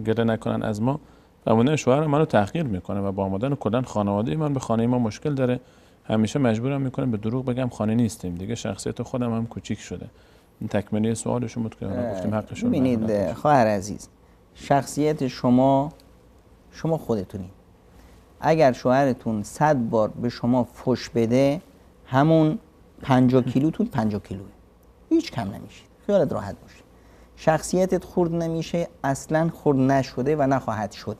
گله نکنن از ما و شوهر منو تحقیر میکنه و با آمدن کلا خانواده من به خانه ما مشکل داره، همیشه مجبورم میکنه به دروغ بگم خانه نیستیم، دیگه شخصیت خودم هم کوچیک شده. این تکمیلی سوالشون بود که گفتیم حقشون. ببینید خواهر عزیز، شخصیت شما خودتونید. اگر شوهرتون 100 بار به شما فحش بده همون 50 کیلوتون 50 کیلوه، هیچ کم نمیشید، خیالت راحت باشه. شخصیتت خرد نمیشه، اصلا خرد نشده و نخواهد شد.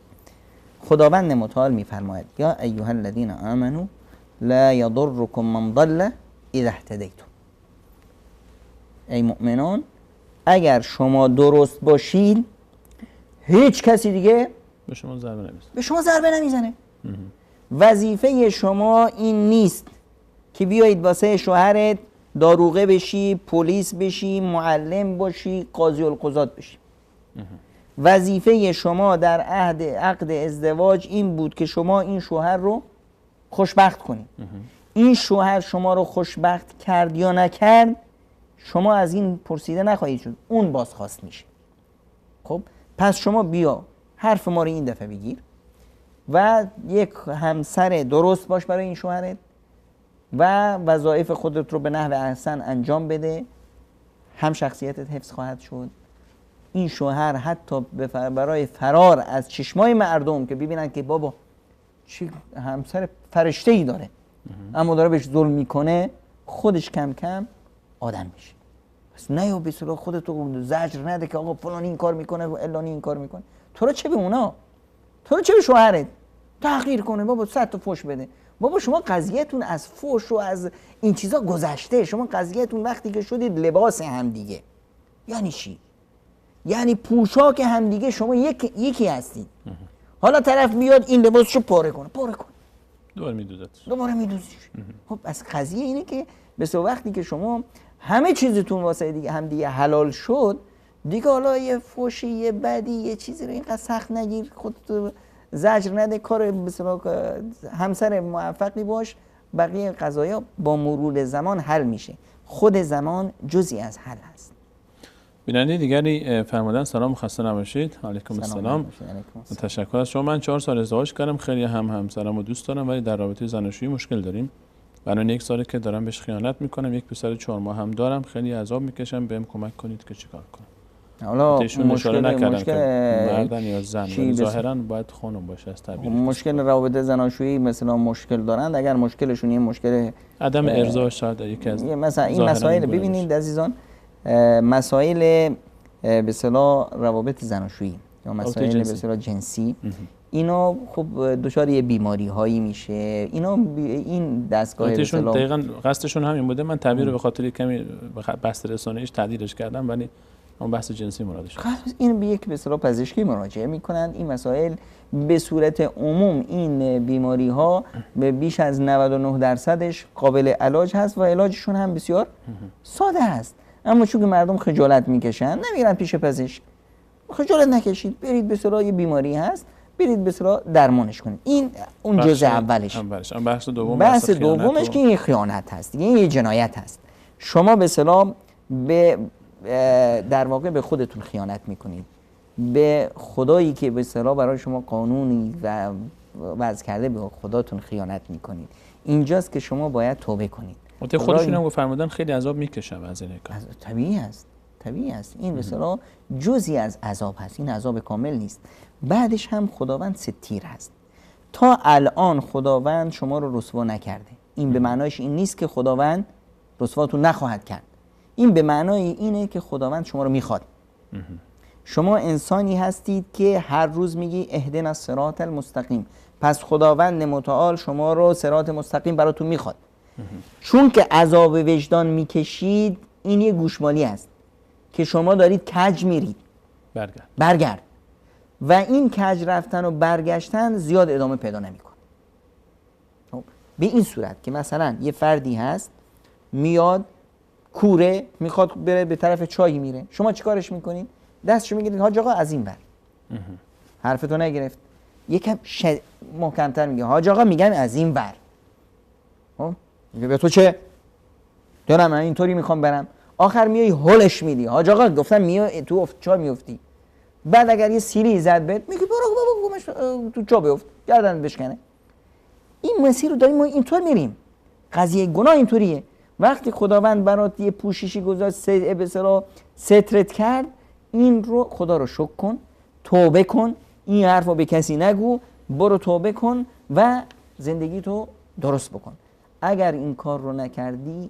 خداوند متعال میفرماید یا ایها الذین آمنوا لا یضرکم من ضل اذا اهتدیتم. ای مؤمنان اگر شما درست باشید هیچ کسی دیگه به شما ضربه نمیزنه. وظیفه شما این نیست که بیایید واسه شوهرت داروغه بشی، پلیس بشی، معلم باشی، قاضی القضات بشی. وظیفه شما در عقد ازدواج این بود که شما این شوهر رو خوشبخت کنید. این شوهر شما رو خوشبخت کرد یا نکرد شما از این پرسیده نخواهید شد، اون بازخواست میشه. خب پس شما بیا حرف ما رو این دفعه بگیر و یک همسر درست باش برای این شوهرت و وظایف خودت رو به نحو احسن انجام بده، هم شخصیتت حفظ خواهد شد. این شوهر حتی برای فرار از چشمای مردم که ببینن که بابا چه همسر فرشته‌ای داره اما داره بهش ظلم میکنه، خودش کم کم آدم میشه. پس نه یا به اصطلاح خودت رو زجر نده که آقا فلانی این کار میکنه و علانی این کار میکنه. تو رو چه به اونا؟ تو رو چه به شوهرت؟ تحقیر کنه بابا 100 تا فحش بده. بابا شما قضیهتون از فحش و از این چیزا گذشته. شما قضیهتون وقتی که شدید لباس همدیگه. یعنی چی؟ یعنی پوشاک همدیگه شما یکی هستید. حالا طرف بیاد این لباسشو پاره کنه دوباره میدوزش. خب از قضیه اینه که به وقتی که شما همه چیزتون واسه دیگه همدیگه حلال شد دیگه حالا یه فحشی یه بدی یه چیزی رو اینقدر سخت نگیر، خودت زجر نده، کار مثلا همسر موفقی باش، بقیه قضایا با مرور زمان حل میشه. خود زمان جزئی از حل هست. بیننده دیگری فرمودن سلام خسته نباشید. علیکم السلام. تشکر از شما. من 4 سال ازدواج کردم، خیلی همسرمو دوست دارم ولی در رابطه زناشویی مشکل داریم. الان 1 ساله که دارم بهش خیانت میکنم، یک پسر 4 ماه هم دارم، خیلی عذاب میکشم، بهم کمک کنید که چیکار کنم. حالا مشکل مردن یا زن ولی ظاهرا باید خانم باشه از طبیعت. مشکل روابط زناشویی مثلا مشکل دارند، اگر مشکلشون این مشکل عدم ارضا شاید یکی از مثلا این مسائل ببینید عزیزان، مسائل به اصطلاح روابط زناشویی یا مسائل به اصطلاح جنسی اینا خب دچار یه بیماری هایی میشه. این دستگاه به اصطلاح دقیقاً قصدشون همین بوده. من تعبیر رو به خاطر کمی بحث رسانه‌ایش تعدیلش کردم ولی اون بحث جنسی مرادش. این به یک به اصطلاح پزشکی مراجعه میکنند. این مسائل به صورت عموم این بیماری ها به بیش از 99% قابل علاج هست و علاجشون هم بسیار ساده است. اما چون که مردم خجالت میکشن نمیرن پیش پزشک. خجالت نکشید، برید به اصطلاح یه بیماری هست، برید به اصطلاح درمانش کنید. این اون جزء اولش. بحث دوم بحث دومش که این خیانت هست، این یه جنایت هست. شما به اصطلاح در واقع به خودتون خیانت میکنید، به خدایی که به اصطلاح برای شما قانونی و وضع کرده به خداتون خیانت میکنید. اینجاست که شما باید توبه کنید. خودشون هم فرمودن خیلی عذاب میکشن از این کار. طبیعی است. این به اصطلاح جزئی از عذاب هست، این عذاب کامل نیست. بعدش هم خداوند ستیر هست. تا الان خداوند شما رو رسوا نکرده. این به معنایش این نیست که خداوند رسواتون نخواهد کرد. این به معنای اینه که خداوند شما رو میخواد. شما انسانی هستید که هر روز میگی اهدنا الصراط المستقیم، پس خداوند متعال شما رو صراط مستقیم براتون میخواد. چون که عذاب وجدان میکشید، این یه گوشمالی است که شما دارید کج میرید. برگرد. و این کج رفتن و برگشتن زیاد ادامه پیدا نمیکنه. به این صورت که مثلا یه فردی هست میاد کوره، میخواد بره به طرف چای میره، شما چیکارش میکنید؟ دستشو میگیرید، حاج آقا از این ور. حرفتو نگرفت. یکم محکمتر میگه حاج آقا میگم از این ور. میگه به تو چه؟ دارم من اینطوری میخوام برم. آخر میای هولش میدی، حاج آقا گفتم میای تو چا میافتی. بعد اگر یه سیلی زد بهت میگی برو بابا تو چا بیفت، گردن بشکنه. این مسیر رو داریم ما اینطور میریم. قضیه گناه اینطوریه. وقتی خداوند برات یه پوششی گذاشت، به اصطلاح سترت کرد، این رو خدا رو شکر کن، توبه کن، این حرف رو به کسی نگو، برو توبه کن و زندگی تو درست بکن. اگر این کار رو نکردی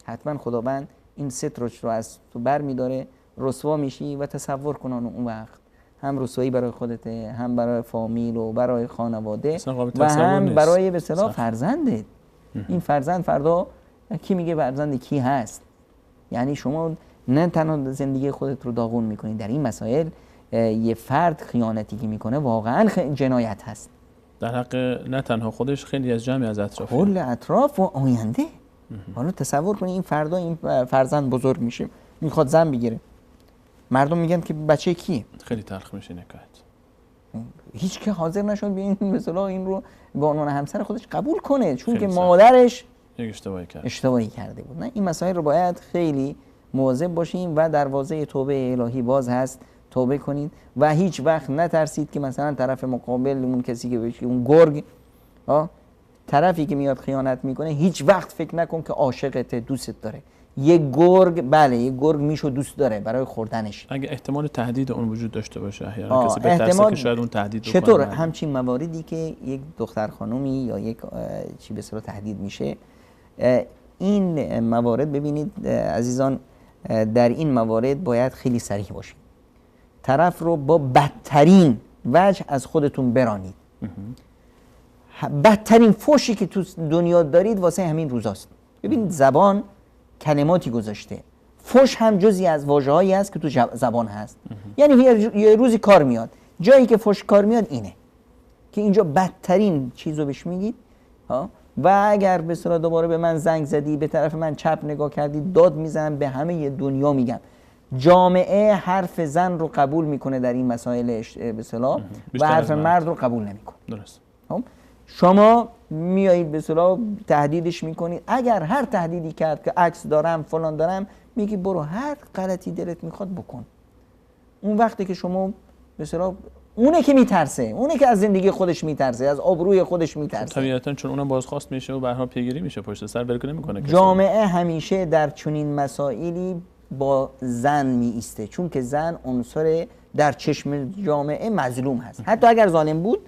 حتما خداوند این سترش رو از تو بر میداره، رسوا میشی و تصور کن اون وقت هم رسوایی برای خودته، هم برای فامیل و برای خانواده و هم برای به اصطلاح فرزندت. این فرزند فردا کی میگه فرزند کی هست؟ یعنی شما نه تنها زندگی خودت رو داغون میکنی، در این مسائل یه فرد خیانتی که میکنه واقعا جنایت هست در حق نه تنها خودش، خیلی از جمعی از اطراف، کل اطراف و آینده. حالا تصور کنید این فردا این فرزند بزرگ میشه میخواد زن بگیره، مردم میگن که بچه کیه؟ خیلی تلخ میشه نکایت. هیچ که حاضر نشد به این مثلا این رو به عنوان همسر خودش قبول کنه، چون که مادرش اشتباهی کرده بود. نه، این مسائل رو باید خیلی مواظب باشیم و دروازه توبه الهی باز هست، توبه کنید و هیچ وقت نترسید که مثلا طرف مقابل اون کسی که بهش اون گرگ طرفی که میاد خیانت میکنه، هیچ وقت فکر نکن که عاشقته، دوستت داره. یه گرگ، بله یه گرگ میشو دوست داره برای خوردنش. اگه احتمال تهدید اون وجود داشته باشه، احیانا کسی بترسه که شاید اون تهدید بکنه. چطور همچین مواردی که یک دختر خانومی یا یک چی به اصطلاح تهدید میشه، این موارد ببینید عزیزان، در این موارد باید خیلی صریح باشید. طرف رو با بدترین وجه از خودتون برانید. بدترین فحشی که تو دنیا دارید واسه همین روزاست. ببینید زبان کلماتی گذاشته، فحش هم جزئی از واژه‌هایی است که تو زبان هست. یعنی یه روزی کار میاد، جایی که فحش کار میاد اینه که اینجا بدترین چیزو بهش میگید و اگر به اصطلاح دوباره به من زنگ زدی، به طرف من چپ نگاه کردی، داد میزنم، به همه دنیا میگم. جامعه حرف زن رو قبول میکنه در این مسائل به اصطلاح و حرف مرد رو قبول نمیکنه. درست. شما میایید به اصطلاح تهدیدش میکنید. اگر هر تهدیدی کرد که عکس دارم فلان دارم، میگی برو هر غلطی دلت میخواد بکن. اون وقتی که شما به اصطلاح اونه که میترسه، اونه که از زندگی خودش میترسه، از آبروی خودش میترسه. طبیعتاً چون اونم بازخواست میشه و به هر حال پیگیری میشه، پشت سر ولکن نمیکنه. جامعه همیشه در چنین مسائلی با زن می ایسته، چون که زن عنصر در چشم جامعه مظلوم هست. حتی اگر ظالم بود،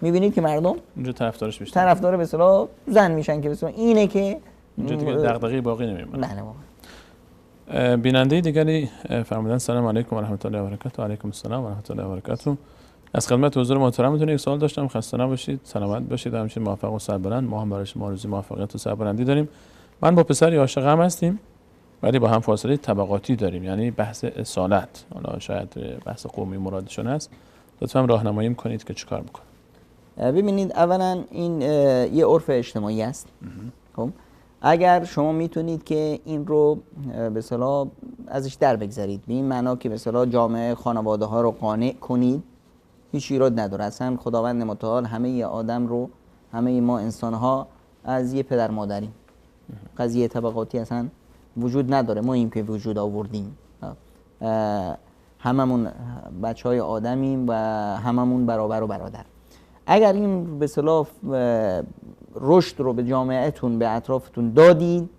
میبینید که مردم اینجا طرفدارش بیشتر، طرفدار به اصطلاح زن میشن که به اصطلاح اینه که اینجا دیگه دغدغه‌ای باقی نمیمونه. بله واقعا. بیننده دیگری فرمودن سلام علیکم و رحمت الله و برکاته. و علیکم السلام و رحمت الله و برکاته. از خدمت حضور محترمتون یک سوال داشتم. خسته نباشید، سلامت باشید، همچنین موفق و سربلند. ما هم برای شما آرزوی موفقیت و سربلندی داریم. من با پسری عاشقم هستیم ولی با هم فاصله طبقاتی داریم، یعنی بحث اصالت، حالا شاید بحث قومی مرادشون است. لطفا راهنمایی میکنید که چیکار بکنم. ببینید اولا این یه عرف اجتماعی است. خب اگر شما میتونید که این رو به اصطلاح ازش در بگذارید، به این معنا که به اصطلاح جامعه خانواده ها رو قانع کنید، هیچ ایراد نداره. اصلا خداوند متعال همه آدم رو، همه ما انسان ها از یه پدر مادریم. قضیه طبقاتی اصلا وجود نداره، ما این که وجود آوردیم. هممون بچه های آدمیم و هممون برابر و برادر. اگر این به اصطلاح رشد رو به جامعهتون، به اطرافتون دادید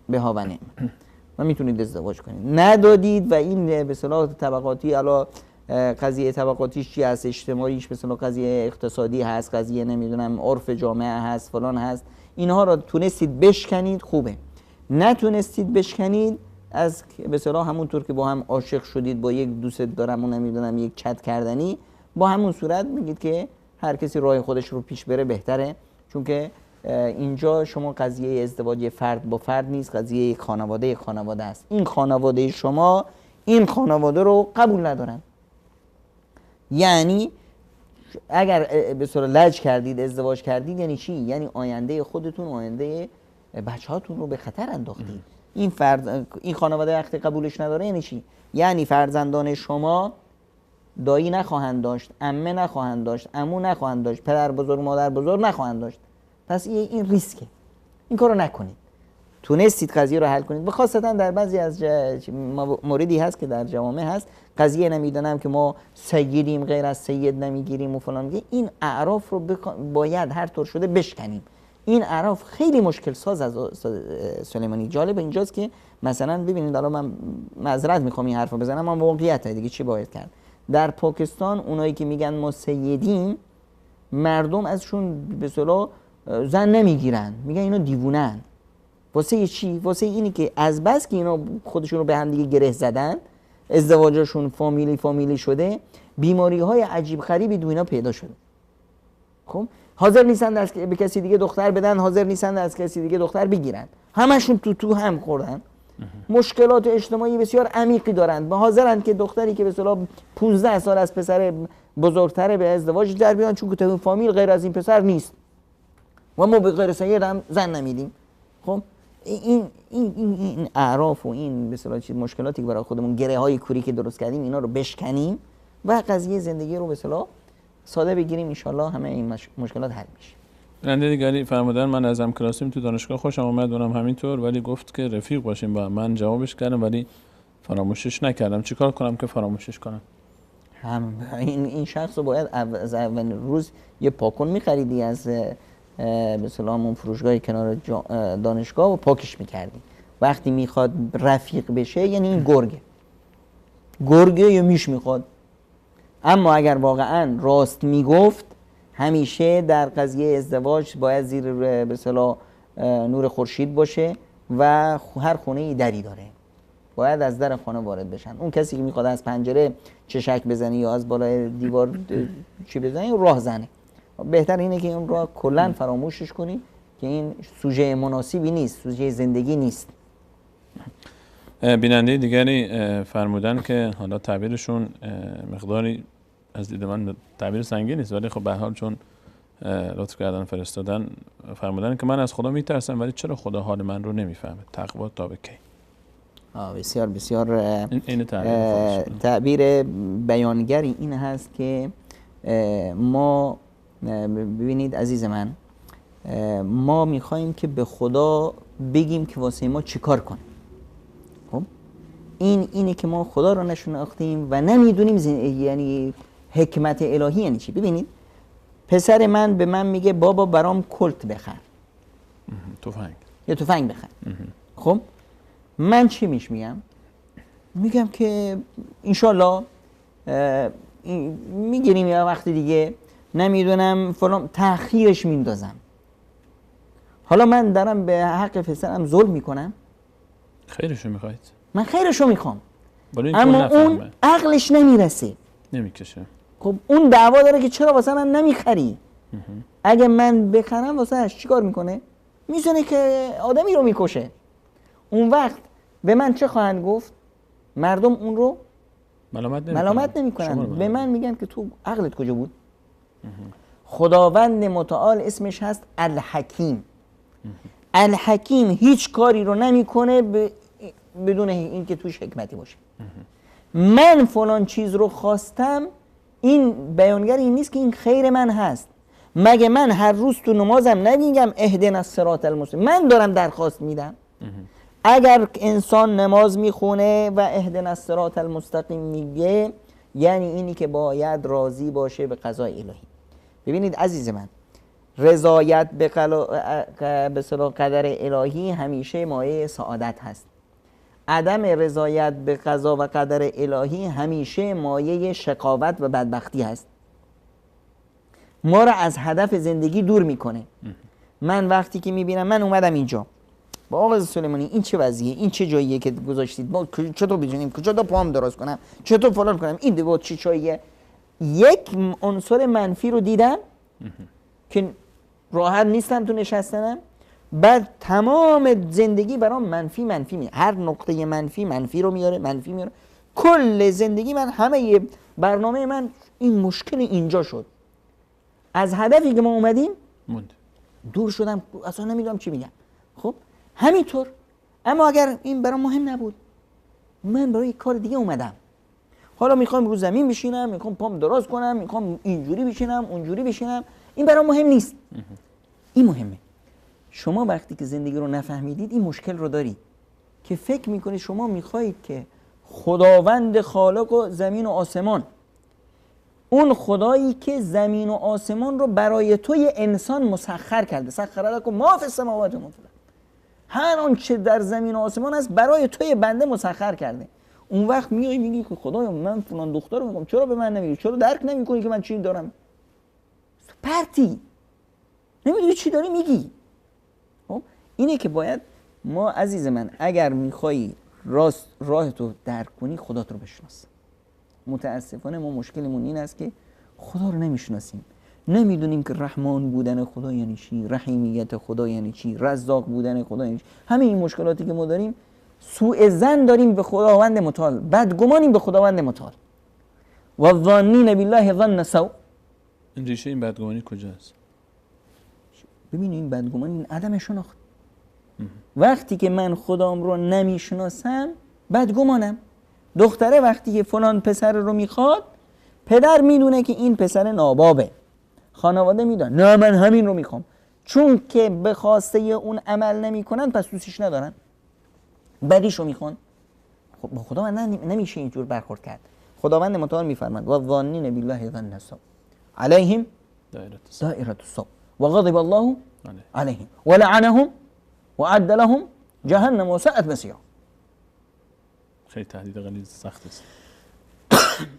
به ها و نعم و میتونید ازدواج کنید. ندادید و این به اصطلاح طبقاتی، الا قضیه طبقاتیش چی هست، اجتماعیش به اصطلاح قضیه اقتصادی هست، قضیه نمیدونم عرف جامعه هست، فلان هست، اینها رو تونستید بشکنید خوبه. نتونستید بشکنید، از به اصطلاح همونطور که با هم عاشق شدید، با یک دوست دارم و نمیدونم یک چت کردنی، با همون صورت میگید که هر کسی راه خودش رو پیش بره بهتره. چون که اینجا شما قضیه ازدواج فرد با فرد نیست، قضیه یک خانواده است. این خانواده شما این خانواده رو قبول ندارن. یعنی اگر به صورت لج کردید، ازدواج کردید، یعنی چی؟ یعنی آینده خودتون، آینده بچه‌هاتون رو به خطر انداختید. این خانواده وقتی قبولش نداره یعنی چی؟ یعنی فرزندان شما دایی نخواهند داشت، عمه نخواهند داشت، عمو نخواهند داشت، پدر بزرگ مادر بزرگ نخواهند داشت. پس این ریسکه. این کارو نکنید. تونستید قضیه رو حل کنید. و خاصتا در بعضی از موردی هست که در جوامع هست، قضیه نمیدونم که ما سیدیم، غیر از سید نمیگیریم و فلان میگه. این اعراف رو باید هر طور شده بشکنیم. این اعراف خیلی مشکل ساز از سلیمانی. جالب اینجاست که مثلا ببینید، الان من معذرت میخوام این حرفو بزنم، اما واقعیت دیگه چی باید کرد. در پاکستان اونایی که میگن ما سیدیم، مردم ازشون به اصطلاح زن نمیگیرن، میگن اینا دیوونن. واسه چی؟ واسه اینی که از بس که اینا خودشون رو به هم دیگه گره زدن، ازدواجشون فامیلی شده، بیماری های عجیب غریبی دو اینا پیدا شده. خب حاضر نیستن از به کسی دیگه دختر بدن، حاضر نیستن از کسی دیگه دختر بگیرن، همشون تو هم خوردن. مشکلات اجتماعی بسیار عمیقی دارند و حاضرند که دختری که به اصطلاح 15 سال از پسر بزرگتر به ازدواج در بیان، چون که تو فامیل غیر از این پسر نیست و ما به غیر سید هم زن نمیدیم. خب این اعراف و این به اصطلاح مشکلاتی که برای خودمون، گره های کوری که درست کردیم، اینا رو بشکنیم و قضیه زندگی رو به اصطلاح ساده بگیریم. ان شاءالله همه این مشکلات حل میشه. بنده دیگری فرمودن من ازم کلاسیم تو دانشگاه خوشم اومد، اونم همینطور، ولی گفت که رفیق باشیم با هم. من جوابش کردم ولی فراموشش نکردم. چیکار کنم که فراموشش کنم؟ این شخص رو باید از اول روز یه پاکن می‌خریدی از به اصطلاح اون فروشگاه کنار دانشگاه و پاکش می‌کردی. وقتی میخواد رفیق بشه یعنی این گرگه یا میش میخواد. اما اگر واقعا راست میگفت، همیشه در قضیه ازدواج باید زیر به اصطلاح نور خورشید باشه و هر خونه دری داره، باید از در خانه وارد بشن. اون کسی که میخواد از پنجره چشک بزنه یا از بالای دیوار چی بزنه، راه زنه. بهتر اینه که اون راه کلا فراموشش کنی که این سوژه مناسبی نیست، سوژه زندگی نیست. بیننده دیگری فرمودن که حالا تعبیرشون مقداری از دید من تعبیر سنگین نیست، ولی خب به هر حال چون لطف کردن فرستادن، فرمودن که من از خدا میترسم ولی چرا خدا حال من رو نمیفهمه؟ تقوا تا به کی؟ بسیار بسیار این تعبیر بیانگری این هست که ما ببینید عزیز من، ما میخوایم که به خدا بگیم که واسه ما چیکار کنه. خب اینه که ما خدا رو نشناختیم و نمیدونیم یعنی حکمت الهی یعنی چی. ببینید پسر من به من میگه بابا برام کلت بخر، تفنگ بخر. خب من چی میگم؟ میگم که انشالله میگیریم یا وقتی دیگه نمیدونم فلان، تأخیرش میندازم. حالا من دارم به حق پسرم ظلم میکنم؟ خیرشو میخواید؟ من خیرشو میخوام، اما اون عقلش نمیرسه، نمیکشه. خب اون دعوا داره که چرا واسه من نمیخری؟ اگه من بخرم واسه اش چیکار میکنه؟ میزنه که آدمی رو میکشه. اون وقت به من چه خواهند گفت؟ مردم اون رو ملامت نمی‌کنن. به من میگن که تو عقلت کجا بود؟ خداوند متعال اسمش هست الحکیم. الحکیم هیچ کاری رو نمیکنه بدون اینکه توش حکمتی باشه. من فلان چیز رو خواستم، این بیانگر این نیست که این خیر من هست. مگه من هر روز تو نمازم نمیگم اهدنا الصراط المستقیم؟ من دارم درخواست میدم. اگر انسان نماز میخونه و اهدنا الصراط المستقیم میگه، یعنی اینی که باید راضی باشه به قضای الهی. ببینید عزیز من، رضایت به قدر الهی همیشه مایه سعادت هست. عدم رضایت به قضا و قدر الهی همیشه مایه شقاوت و بدبختی هست. ما را از هدف زندگی دور میکنه. من وقتی که میبینم من اومدم اینجا با آقای سلیمانی، این چه وضعیه؟ این چه جاییه که گذاشتید؟ ما چطور بجنیم؟ چطور پام درست کنم؟ چطور فلان کنم؟ این دیگه چه چاییه؟ یک عنصر منفی رو دیدم که راحت نیستم تو نشستنم. بعد تمام زندگی برام منفی میاره. هر نقطه منفی رو میاره. کل زندگی من، همه برنامه من این مشکل اینجا شد. از هدفی که ما اومدیم دور شدم، اصلا نمیدونم چی میگم. خب همینطور. اما اگر این برام مهم نبود، من برای یک کار دیگه اومدم. حالا میخوام رو زمین بشینم، میخوام پام دراز کنم، میخوام اینجوری بشینم، اونجوری بشینم، این برام مهم نیست. این مهمه. شما وقتی که زندگی رو نفهمیدید این مشکل رو دارید که فکر میکنید شما میخواهید که خداوند خالق و زمین و آسمان، اون خدایی که زمین و آسمان رو برای توی انسان مسخر کرده، سخر لکم ما فی السماوات و ما فی الارض، هر آن چه در زمین و آسمان است برای توی بنده مسخر کرده. اون وقت میای میگی که خدایا من فلان دختر رو میخوام، چرا به من نمیگی؟ چرا درک نمیکنی که من چی دارم؟ پرتی نمیدونی چی داری میگی. خب اینه که باید ما، عزیز من، اگر میخوایی راه تو درک کنی، خدا تو رو بشناس. متاسفانه ما مشکلمون این است که خدا رو نمیشناسیم. نمیدونیم که رحمان بودن خدا یعنی چی، رحیمیت خدا یعنی چی، رزاق بودن خدا یعنی چی. همه این مشکلاتی که ما داریم، سوء ظن داریم به خداوند متعال، بدگمانیم به خداوند متعال. و الظانین بالله ظن سوء. این ریشه این بدگمانی کجاست؟ ببینید این بدگمانی، این عدم شناخت. وقتی که من خدام رو نمیشناسم بدگمانم. دختره وقتی که فلان پسر رو میخواد، پدر میدونه که این پسر نابابه، خانواده میدونه نه من همین رو میخوام، چون که به خواسته اون عمل نمیکنن پس دوستش ندارن، بدیشو میخوان. خب با خدا من نمیشه اینجور برخورد کرد. خداوند متعال میفرماد و الظانین بالله ظن السوء علیهم دائرة السوء و غضب الله علیهم و لعنهم و اعد لهم جهنم و ساءت مصیرا. خیلی تهدید غلیظ سخت است.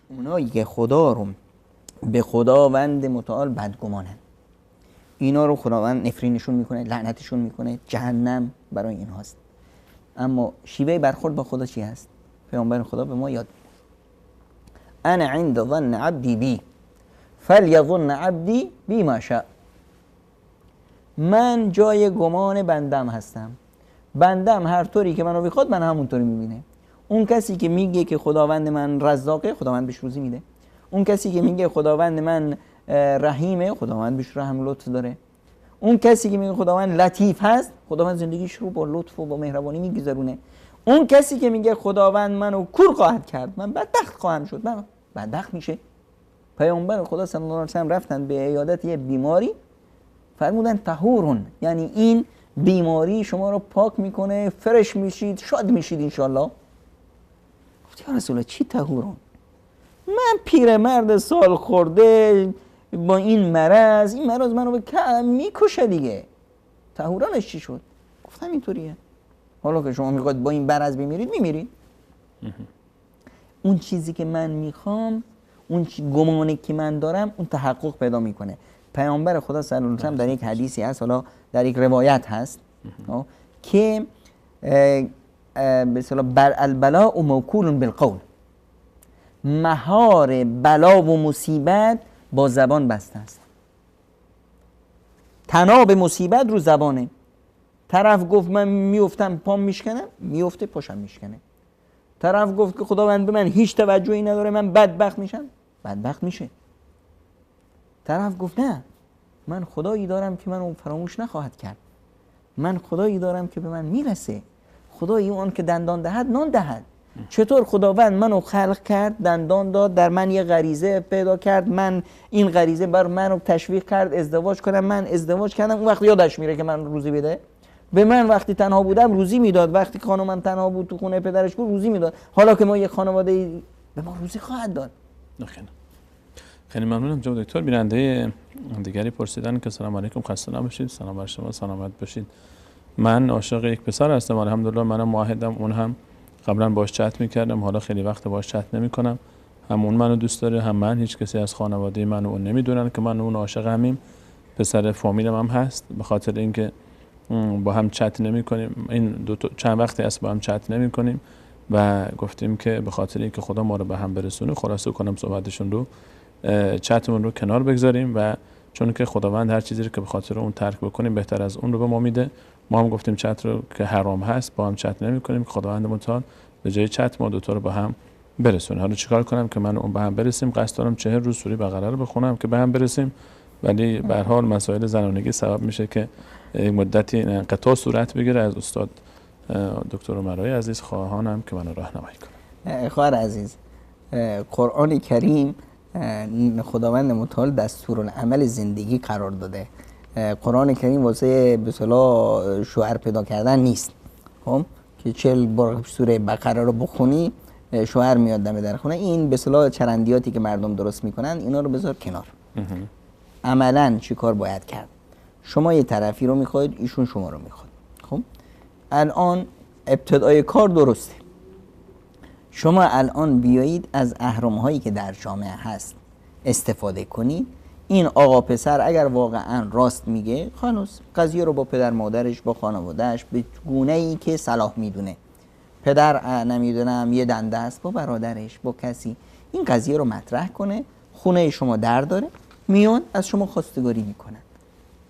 اونایی که خدا رو به خداوند متعال بدگمانن، اینا رو خداوند نفرینشون میکنه، لعنتشون میکنه، جهنم برای اینهاست. اما شیوه برخورد با خدا چی هست؟ پیامبر خدا به ما یاد میده انا عند ظن عبدی بی فلیظن عبدی بی ما شاء. من جای گمان بندم هستم، بندم هر طوری که منو بخواد من همونطوری میبینه. اون کسی که میگه که خداوند من رزاقه، خداوند بهش روزی میده. اون کسی که میگه خداوند من رحیمه، خداوند بهش رحم لطف داره. اون کسی که میگه خداوند لطیف هست، خداوند زندگیش رو با لطف و با مهربانی میگذرونه. اون کسی که میگه خداوند منو کور خواهد کرد، من بدبخت خواهم شد، من بدبخت میشه. پیامبر خدا صلی الله علیه و سلم رفتن به عیادت یه بیماری، فرمودن طهورون، یعنی این بیماری شما رو پاک میکنه، فرش میشید، شاد میشید انشالله. گفت یا رسول الله چی طهورون؟ من پیرمرد سال خورده با این مرض منو به کم میکشه دیگه، طهورانش چی شد؟ گفتم اینطوریه. حالا که شما میخواید با این مرض بمیرید میمیرید. اون چیزی که من میخوام، اون گمانی که من دارم، اون تحقق پیدا میکنه. پیامبر خدا صلی الله علیه و سلم در یک حدیثی هست، حالا در یک روایت هست که به اصطلاح بر البلاء موکول بالقول، مهار بلا و مصیبت با زبان بسته است. تناب مصیبت رو زبانه. طرف گفت من میافتم پام میشکنم، میفته پاشم میشکنه. طرف گفت که خداوند به من هیچ توجهی نداره، من بدبخت میشم، بدبخت میشه. طرف گفت نه، من خدایی دارم که منو فراموش نخواهد کرد، من خدایی دارم که به من میرسه، خدایی اون که دندان دهد نان دهد. چطور خداوند منو خلق کرد، دندان داد، در من یه غریزه پیدا کرد، من این غریزه بر منو تشویق کرد ازدواج کنم، من ازدواج کردم، اون وقت یادش میره که من روزی بده. به من وقتی تنها بودم روزی میداد، وقتی خانومم تنها بود تو خونه پدرش بود روزی میداد، حالا که ما یه خانواده به ما روزی خواهد داد. خیلی ممنونم جناب دکتر. بیننده دیگری پرسیدن که سلام علیکم، خسته نباشید. سلام بر شما، سلامت باشید. من عاشق یک پسر هستم الحمدلله، منم معاهدم، اون هم قبلا باش چت میکردم، حالا خیلی وقت باش چت نمیکنم. هم اون منو دوست داره هم من، هیچ کسی از خانواده من و اون نمیدونن که من و اون عاشق همیم. پسر فامیلم هم هست، به خاطر اینکه با هم چت نمیکنیم، این چند وقتی است با هم چت نمیکنیم و گفتیم که به خاطر اینکه خدا ما رو به هم برسونه، خلاصه کنم صحبتشون رو، چتمون رو کنار بگذاریم و چون که خداوند هر چیزی رو که به خاطر اون ترک بکنیم بهتر از اون رو به ما میده. ما هم گفتیم چت رو که حرام هست با هم چت نمی‌کنیم، که خداوند متعال به جای چت ما دو تا رو به هم برسونه. حالا چیکار کنم که من اون به هم برسیم؟ قصد دارم 40 روز سوره بقره رو بخونم که به هم برسیم، ولی به هر حال مسائل زنانگی سبب میشه که مدتی انقطاع صورت بگیره. از استاد دکتر عمرای عزیز خواهانم که منو راهنمایی کنه. خواهر عزیز، قرآن کریم خداوند متعال دستورالعمل زندگی قرار داده. قرآن کریم واسه به اصطلاح شوهر پیدا کردن نیست، خب که 40 بار سوره بقره رو بخونی شوهر میاد دم در خونه. این به اصطلاح چرندیاتی که مردم درست میکنن، اینا رو بذار کنار. عملاً چی کار باید کرد؟ شما یه طرفی رو میخواید، ایشون شما رو میخواد. خب الان ابتدای کار درسته، شما الان بیایید از اهرم هایی که در جامعه هست استفاده کنید. این آقا پسر اگر واقعا راست میگه، خلاص قضیه رو با پدر مادرش، با خانوادهش به گونه ای که صلاح میدونه، پدر نمیدونم یه دنده است، با برادرش، با کسی این قضیه رو مطرح کنه. خونه شما در داره، میان از شما خواستگاری میکنن.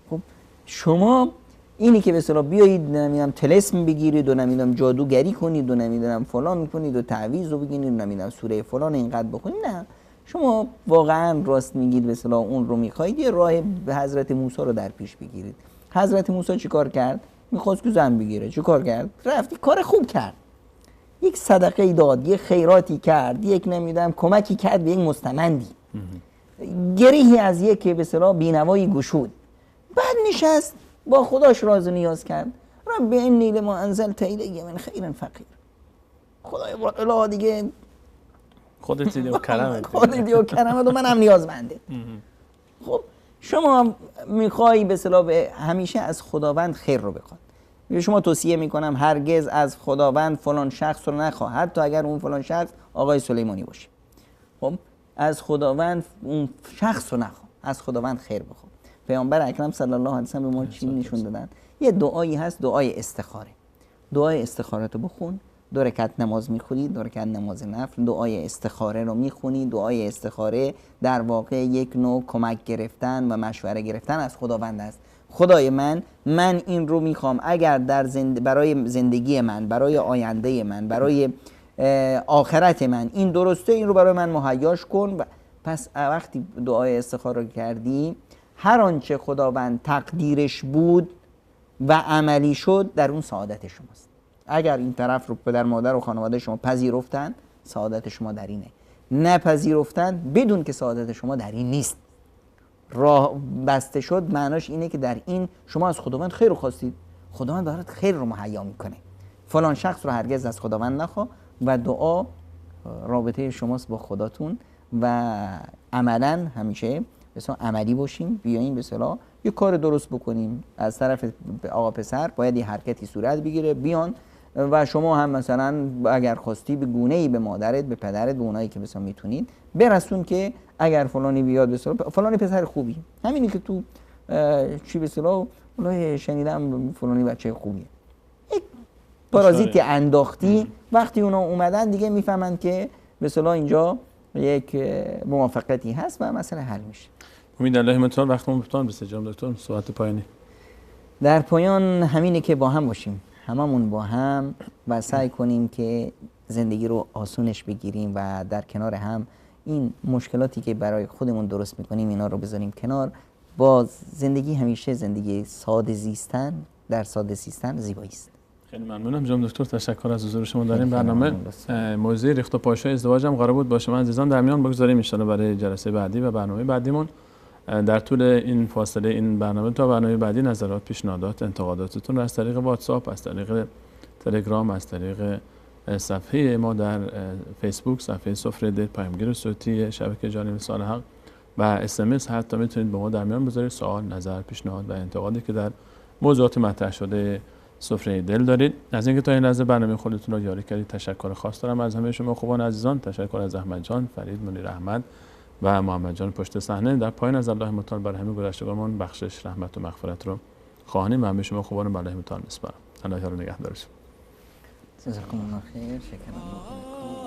خب شما اینی که به اصطلاح بیایید نمیدونم طلسم بگیرید و نمیدونم جادوگری کنید و نمیدونم فلان میکنید و تعویذ رو بگیرید و نمیدونم سوره فلان اینقدر بخونید، نه، شما واقعا راست میگید به اصطلاح اون رو میخواید، یه راه به حضرت موسی رو در پیش بگیرید. حضرت موسی چیکار کرد؟ میخواست که زن بگیره، چیکار کرد؟ رفتی کار خوب کرد، یک صدقه داد، یک خیراتی کرد، یک نمیدونم کمکی کرد به یک مستمندی، گریهی از یک به اصطلاح بینوایی گشود، بعد نشست با خداش راز و نیاز کرد. رب انی لما انزلت الی من خیر فقیر. خدای والا دیگه خودت دیدی و کرمت، خودت دیدی و کرمت و منم نیازمنده. خب شما میخوای به اصطلاح همیشه از خداوند خیر رو بخواد. به شما توصیه میکنم هرگز از خداوند فلان شخص رو نخواه، حتی اگر اون فلان شخص آقای سلیمانی باشه. خب از خداوند اون شخص رو نخواه، از خداوند خیر بخواه. پیامبر اکرم صلی الله علیه و سلم به ما چی نشون دادن؟ یه دعایی هست، دعای استخاره. دعای استخاره رو بخون، 2 رکعت نماز میخونی، 2 رکعت نماز نفل، دعای استخاره رو میخونی. دعای استخاره در واقع یک نوع کمک گرفتن و مشوره گرفتن از خداوند است. خدای من این رو میخوام، اگر در برای زندگی من، برای آینده من، برای آخرت من این درسته، این رو برای من مهیاش کن. و پس وقتی دعای استخاره رو کردی، هر آنچه خداوند تقدیرش بود و عملی شد در اون سعادت شماست. اگر این طرف رو پدر مادر و خانواده شما پذیرفتن، سعادت شما در اینه. نپذیرفتن، بدون که سعادت شما در این نیست. راه بسته شد معناش اینه که در این شما از خداوند خیر رو خواستید، خداوند دارد خیر رو مهیا میکنه. فلان شخص رو هرگز از خداوند نخواه و دعا رابطه شماست با خداتون و عملا همیشه مثلا عملی باشیم، بیاییم به اصطلاح یه کار درست بکنیم. از طرف آقا پسر باید یه حرکتی صورت بگیره، بیان و شما هم مثلا اگر خواستی به گونه‌ای به مادرت، به پدرت، به اونایی که مثلا میتونید برسون که اگر فلانی بیاد به اصطلاح فلانی پسر خوبی، همینی که تو چی به اصطلاح والله شنیدم فلانی بچه خوبیه، یک پارازیتی انداختی، وقتی اونا اومدن دیگه میفهمن که به اصطلاح اینجا یک موافقتی هست و مسئله حل میشه. امید الله متعال وقتمون بتون بسیار جناب دکتر صحبت پایانی. در پایان همینه که با هم باشیم، هممون با هم، و سعی کنیم که زندگی رو آسونش بگیریم و در کنار هم این مشکلاتی که برای خودمون درست میکنیم اینا رو بذاریم کنار. با زندگی همیشه زندگی ساده زیستن، در ساده زیستن زیبایی است. خیلی ممنونم جناب دکتر، تشکر از حضور شما در این برنامه. موضوع ریخت و پاشای ازدواج هم قرار بود با شما عزیزان در میان بگذاریم ان شاءالله برای جلسه بعدی و برنامه بعدیمون. در طول این فاصله این برنامه تا برنامه بعدی نظرات، پیشنهادات، انتقاداتتون رو از طریق واتساپ، از طریق تلگرام، از طریق صفحه ما در فیسبوک، صفحه سفره دل پیامگیر صوتی شبکه جانب سال حق و SMS حتی میتونید با ما در میان بذارید سوال، نظر، پیشنهاد و انتقادی که در موضوعات مطرح شده سفره دل دارید. از اینکه تا این لحظه برنامه خودتون رو یاری کردید تشکر خاص دارم از همه شما خوبان عزیزان. تشکر از احمد جان، فرید، منیر احمد و محمد جان پشت صحنه. در پایان از الله متعال برای همه گذشتگانمان بخشش، رحمت و مغفرت رو خواهانیم و همه شما خوبان به الله متعال میسپارم. الله یار و نگهدارتون. جزاکم الله خیر. شکر.